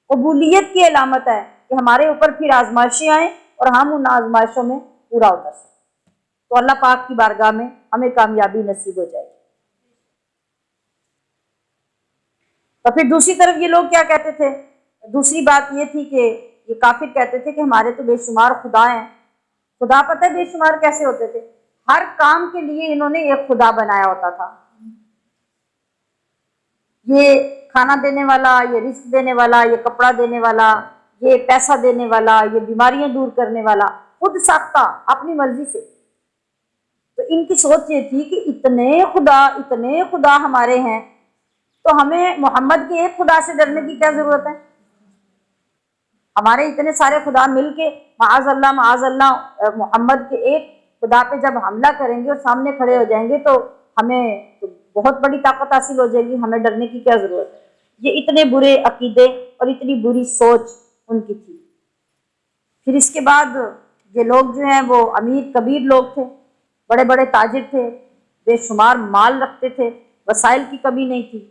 قبولیت کی علامت ہے کہ ہمارے اوپر پھر آزمائشیں آئیں اور ہم ان آزمائشوں میں پورا اتر سکیں۔ تو اللہ پاک کی بارگاہ میں ہمیں کامیابی نصیب ہو جائے گی۔ تو پھر دوسری طرف یہ لوگ کیا کہتے تھے؟ دوسری بات یہ تھی کہ یہ کافر کہتے تھے کہ ہمارے تو بے شمار خدا ہیں۔ خدا پتہ ہے بے شمار کیسے ہوتے تھے؟ ہر کام کے لیے انہوں نے ایک خدا بنایا ہوتا تھا۔ یہ کھانا دینے والا، یہ رزق دینے والا، یہ کپڑا دینے والا، یہ پیسہ دینے والا، یہ بیماریاں دور کرنے والا، خود ساختہ اپنی مرضی سے۔ تو ان کی سوچ یہ تھی کہ اتنے خدا ہمارے ہیں تو ہمیں محمد کے ایک خدا سے ڈرنے کی کیا ضرورت ہے؟ ہمارے اتنے سارے خدا مل کے معاذ اللہ محمد کے ایک خدا پہ جب حملہ کریں گے اور سامنے کھڑے ہو جائیں گے تو ہمیں تو بہت بڑی طاقت حاصل ہو جائے گی، ہمیں ڈرنے کی کیا ضرورت ہے؟ یہ اتنے برے عقیدے اور اتنی بری سوچ ان کی تھی۔ پھر اس کے بعد یہ لوگ جو ہیں وہ امیر کبیر لوگ تھے، بڑے بڑے تاجر تھے، بے شمار مال رکھتے تھے، وسائل کی کمی نہیں تھی۔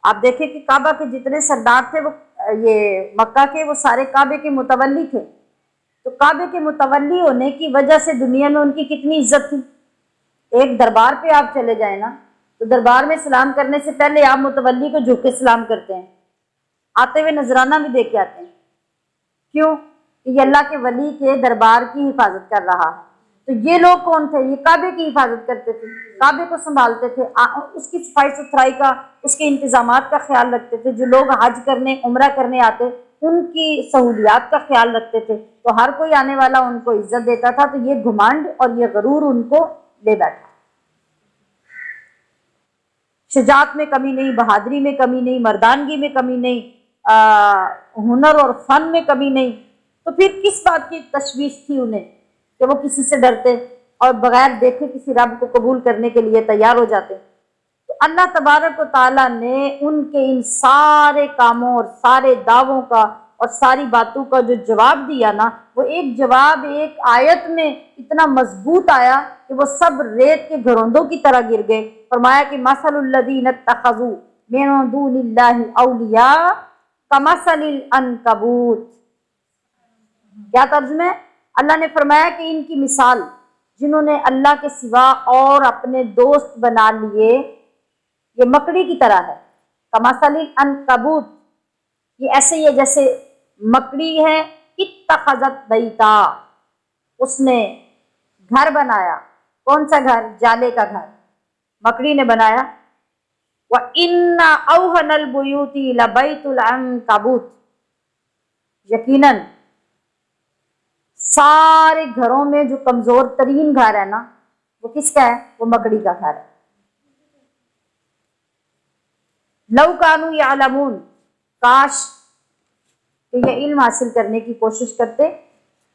آپ دیکھیں کہ کعبہ کے جتنے سردار تھے وہ یہ مکہ کے، وہ سارے کعبے کے متولی تھے، تو کعبے کے متولی ہونے کی وجہ سے دنیا میں ان کی کتنی عزت تھی۔ ایک دربار پہ آپ چلے جائیں نا، تو دربار میں سلام کرنے سے پہلے آپ متولی کو جھک کے سلام کرتے ہیں، آتے ہوئے نذرانہ بھی دے کے آتے ہیں۔ کیوں؟ کہ یہ اللہ کے ولی کے دربار کی حفاظت کر رہا ہے۔ تو یہ لوگ کون تھے؟ یہ کعبے کی حفاظت کرتے تھے، کعبے کو سنبھالتے تھے، اس کی صفائی ستھرائی کا، اس کے انتظامات کا خیال رکھتے تھے۔ جو لوگ حج کرنے عمرہ کرنے آتے ان کی سہولیات کا خیال رکھتے تھے، تو ہر کوئی آنے والا ان کو عزت دیتا تھا۔ تو یہ گھمنڈ اور یہ غرور ان کو لے بیٹھا۔ شجاعت میں کمی نہیں، بہادری میں کمی نہیں، مردانگی میں کمی نہیں، ہنر اور فن میں کمی نہیں، تو پھر کس بات کی تشویش تھی انہیں کہ وہ کسی سے ڈرتے اور بغیر دیکھے کسی رب کو قبول کرنے کے لیے تیار ہو جاتے؟ تو اللہ تبارک و تعالیٰ نے ان کے ان سارے کاموں اور سارے دعووں کا اور ساری باتوں کا جو جواب دیا نا، وہ ایک جواب ایک آیت میں اتنا مضبوط آیا کہ وہ سب ریت کے گھروندوں کی طرح گر گئے۔ فرمایا کہ مثل الذین اتخذوا من دون اللہ اولیاء کمثل العنکبوت۔ کیا ترجمہ ہے؟ اللہ نے فرمایا کہ ان کی مثال، جنہوں نے اللہ کے سوا اور اپنے دوست بنا لیے، یہ مکڑی کی طرح ہے۔ کمثل العنکبوت، یہ ایسے ہی ہے جیسے مکڑی ہے، اتخذت بیتا، اس نے گھر بنایا۔ کون سا گھر؟ جالے کا گھر مکڑی نے بنایا۔ وَإِنَّ أَوْهَنَ الْبُيُوتِ لَبَيْتُ الْعَنكَبُوتِ، یقیناً سارے گھروں میں جو کمزور ترین گھر ہے نا، وہ کس کا ہے؟ وہ مکڑی کا گھر ہے۔ لَوْ كَانُوا يَعْلَمُونَ، کاش کہ یہ علم حاصل کرنے کی کوشش کرتے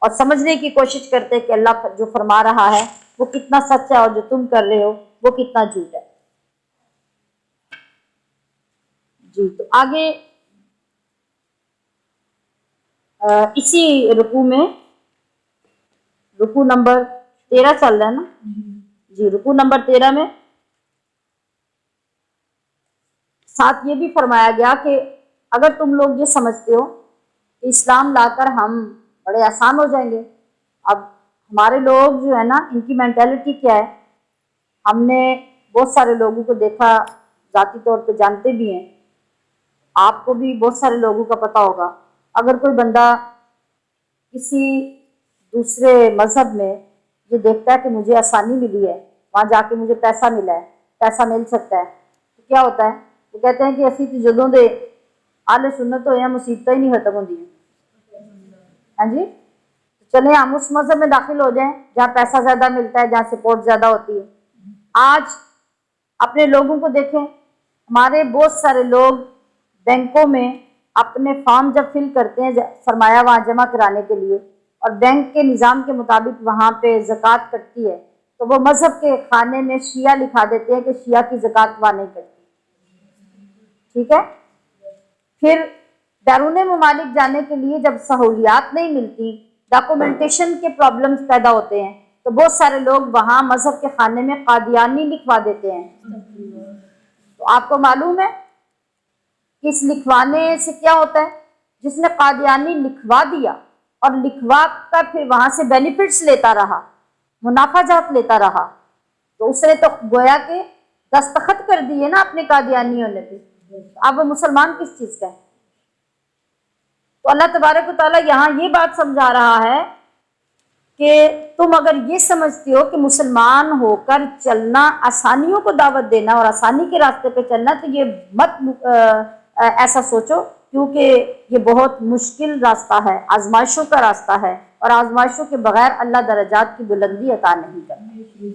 اور سمجھنے کی کوشش کرتے کہ اللہ جو فرما رہا ہے وہ کتنا سچ ہے اور جو تم کر رہے ہو وہ کتنا جھوٹ ہے۔ جی، تو آگے اسی رکوع میں، رکوع نمبر 13 چل رہا ہے نا؟ جی، رکوع نمبر 13 میں ساتھ یہ بھی فرمایا گیا کہ اگر تم لوگ یہ سمجھتے ہو کہ اسلام لا کر ہم بڑے آسان ہو جائیں گے، اب ہمارے لوگ جو ہے نا، ان کی مینٹیلٹی کیا ہے؟ ہم نے بہت سارے لوگوں کو دیکھا، ذاتی طور پہ جانتے بھی ہیں، آپ کو بھی بہت سارے لوگوں کا پتہ ہوگا۔ اگر کوئی بندہ کسی دوسرے مذہب میں یہ دیکھتا ہے کہ مجھے آسانی ملی ہے، وہاں جا کے مجھے پیسہ ملا ہے، پیسہ مل سکتا ہے، تو کیا ہوتا ہے؟ وہ کہتے ہیں کہ اسی کی جدوں دے آل سنت ہو یا مصیبتیں ہی نہیں ختم ہوتی ہیں۔ ہاں جی، چلیں ہم اس مذہب میں داخل ہو جائیں جہاں پیسہ زیادہ ملتا ہے، جہاں سپورٹ زیادہ ہوتی ہے۔ آج اپنے لوگوں کو دیکھیں، ہمارے بہت سارے لوگ بینکوں میں اپنے فارم جب فل کرتے ہیں سرمایہ وہاں جمع کرانے کے لیے، اور بینک کے نظام کے مطابق وہاں پہ زکوٰۃ کٹتی ہے، تو وہ مذہب کے خانے میں شیعہ لکھا دیتے ہیں کہ شیعہ کی زکوٰۃ وہاں نہیں کٹتی۔ ٹھیک ہے؟ پھر بیرون ممالک جانے کے لیے جب سہولیات نہیں ملتی، ڈاکومنٹیشن کے پرابلمز پیدا ہوتے ہیں، تو بہت سارے لوگ وہاں مذہب کے خانے میں قادیانی لکھوا دیتے ہیں۔ تو آپ کو معلوم ہے کہ اس لکھوانے سے کیا ہوتا ہے؟ جس نے قادیانی لکھوا دیا اور لکھوا کر پھر وہاں سے بینیفٹس لیتا رہا، منافع جات لیتا رہا، تو اس نے تو گویا کہ دستخط کر دیے نا اپنے قادیانی ہونے پہ، اب وہ مسلمان کس چیز کا ہے؟ تو اللہ تبارک و تعالیٰ یہاں یہ بات سمجھا رہا ہے کہ تم اگر یہ سمجھتے ہو کہ مسلمان ہو کر چلنا، آسانیوں کو دعوت دینا اور آسانی کے راستے پہ چلنا، تو یہ مت ایسا سوچو، کیونکہ یہ بہت مشکل راستہ ہے، آزمائشوں کا راستہ ہے، اور آزمائشوں کے بغیر اللہ درجات کی بلندی عطا نہیں کرتا۔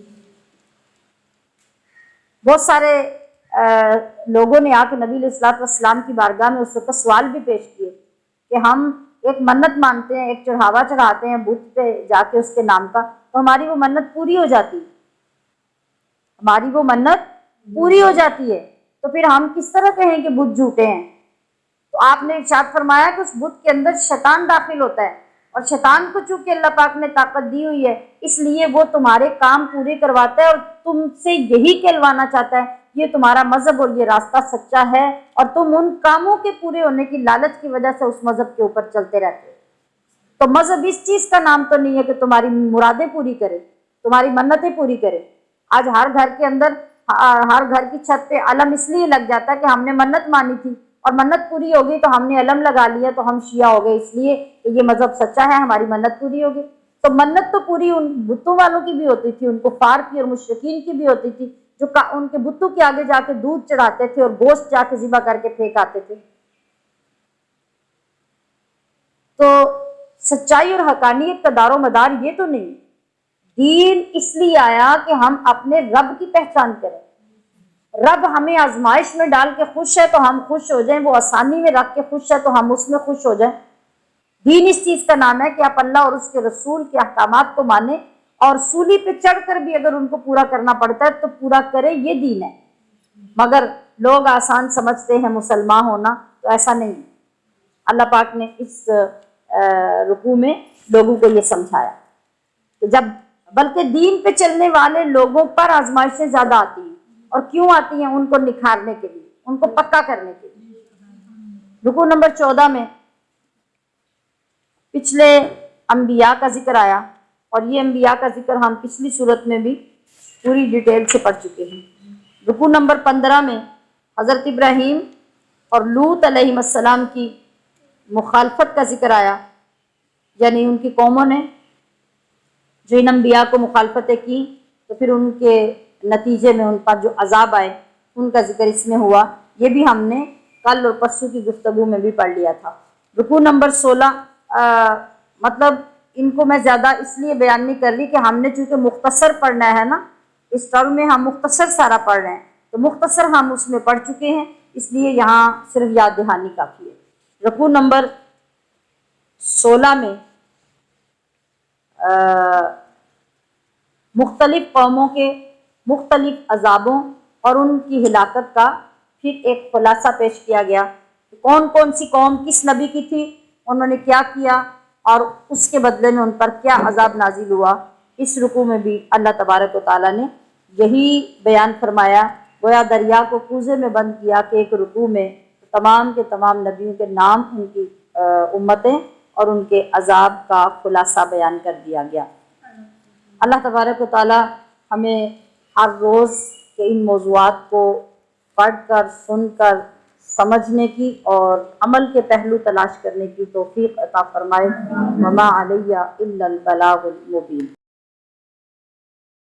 بہت سارے لوگوں نے آ کے نبی علیہ الصلوۃ والسلام کی بارگاہ میں اس وقت سوال بھی پیش کیے کہ ہم ایک منت مانتے ہیں، ایک چڑھاوا چڑھاتے ہیں بت پہ جا کے اس کے نام کا، تو ہماری وہ منت پوری ہو جاتی ہے، ہماری وہ منت پوری ہو جاتی ہے، تو پھر ہم کس طرح کہیں کہ بت جھوٹے ہیں؟ تو آپ نے ارشاد فرمایا کہ اس بت کے اندر شیطان داخل ہوتا ہے، اور شیطان کو چونکہ اللہ پاک نے طاقت دی ہوئی ہے، اس لیے وہ تمہارے کام پورے کرواتا ہے اور تم سے یہی کہلوانا چاہتا ہے یہ تمہارا مذہب اور یہ راستہ سچا ہے، اور تم ان کاموں کے پورے ہونے کی لالچ کی وجہ سے اس مذہب کے اوپر چلتے رہتے ہو۔ تو مذہب اس چیز کا نام تو نہیں ہے کہ تمہاری مرادیں پوری کرے، تمہاری منتیں پوری کرے۔ آج ہر گھر کے اندر، ہر گھر کی چھت پہ علم اس لیے لگ جاتا ہے کہ ہم نے منت مانی تھی اور منت پوری ہو گئی تو ہم نے علم لگا لیا تو ہم شیعہ ہو گئے، اس لیے کہ یہ مذہب سچا ہے، ہماری منت پوری ہوگی۔ تو منت تو پوری ان بتوں والوں کی بھی ہوتی تھی، ان کفار کی اور مشرکین کی بھی ہوتی تھی، جو ان کے بتوں کے آگے جا کے دودھ چڑھاتے تھے اور گوشت جا کے ذبح کر کے پھینک آتے تھے۔ تو سچائی اور حقانیت کا دار و مدار یہ تو نہیں، دین اس لیے آیا کہ ہم اپنے رب کی پہچان کریں۔ رب ہمیں آزمائش میں ڈال کے خوش ہے تو ہم خوش ہو جائیں، وہ آسانی میں رکھ کے خوش ہے تو ہم اس میں خوش ہو جائیں۔ دین اس چیز کا نام ہے کہ آپ اللہ اور اس کے رسول کے احکامات کو مانیں، اور سولی پہ چڑھ کر بھی اگر ان کو پورا کرنا پڑتا ہے تو پورا کریں، یہ دین ہے۔ مگر لوگ آسان سمجھتے ہیں مسلمان ہونا، تو ایسا نہیں ہے۔ اللہ پاک نے اس رکوع میں لوگوں کو یہ سمجھایا کہ جب، بلکہ دین پہ چلنے والے لوگوں پر آزمائشیں زیادہ آتی ہیں، اور کیوں آتی ہیں؟ ان کو نکھارنے کے لیے، ان کو پکا کرنے کے لیے۔ رکوع نمبر 14 میں پچھلے انبیاء کا ذکر آیا، اور یہ انبیاء کا ذکر ہم پچھلی صورت میں بھی پوری ڈیٹیل سے پڑھ چکے ہیں۔ رکوع نمبر 15 میں حضرت ابراہیم اور لوط علیہ السلام کی مخالفت کا ذکر آیا، یعنی ان کی قوموں نے جو ان انبیاء کو مخالفتیں کی تو پھر ان کے نتیجے میں ان پر جو عذاب آئے ان کا ذکر اس میں ہوا۔ یہ بھی ہم نے کل اور پرسوں کی گفتگو میں بھی پڑھ لیا تھا۔ رکوع نمبر 16 مطلب ان کو میں زیادہ اس لیے بیان نہیں کر رہی کہ ہم نے چونکہ مختصر پڑھنا ہے نا، اس ٹرم میں ہم مختصر سارا پڑھ رہے ہیں، تو مختصر ہم اس میں پڑھ چکے ہیں، اس لیے یہاں صرف یاد دہانی کافی ہے۔ رکوع نمبر 16 میں مختلف قوموں کے مختلف عذابوں اور ان کی ہلاکت کا پھر ایک خلاصہ پیش کیا گیا، کون کون سی قوم کس نبی کی تھی، انہوں نے کیا کیا، اور اس کے بدلے میں ان پر کیا عذاب نازل ہوا۔ اس رکوع میں بھی اللہ تبارک و تعالیٰ نے یہی بیان فرمایا، گویا دریا کو کوزے میں بند کیا کہ ایک رکوع میں تمام کے تمام نبیوں کے نام، ان کی امتیں اور ان کے عذاب کا خلاصہ بیان کر دیا گیا۔ اللہ تبارک و تعالیٰ ہمیں ہر روز کے ان موضوعات کو پڑھ کر، سن کر، سمجھنے کی اور عمل کے پہلو تلاش کرنے کی توفیق عطا فرمائے۔ وما علیہ الا البلاغ المبین۔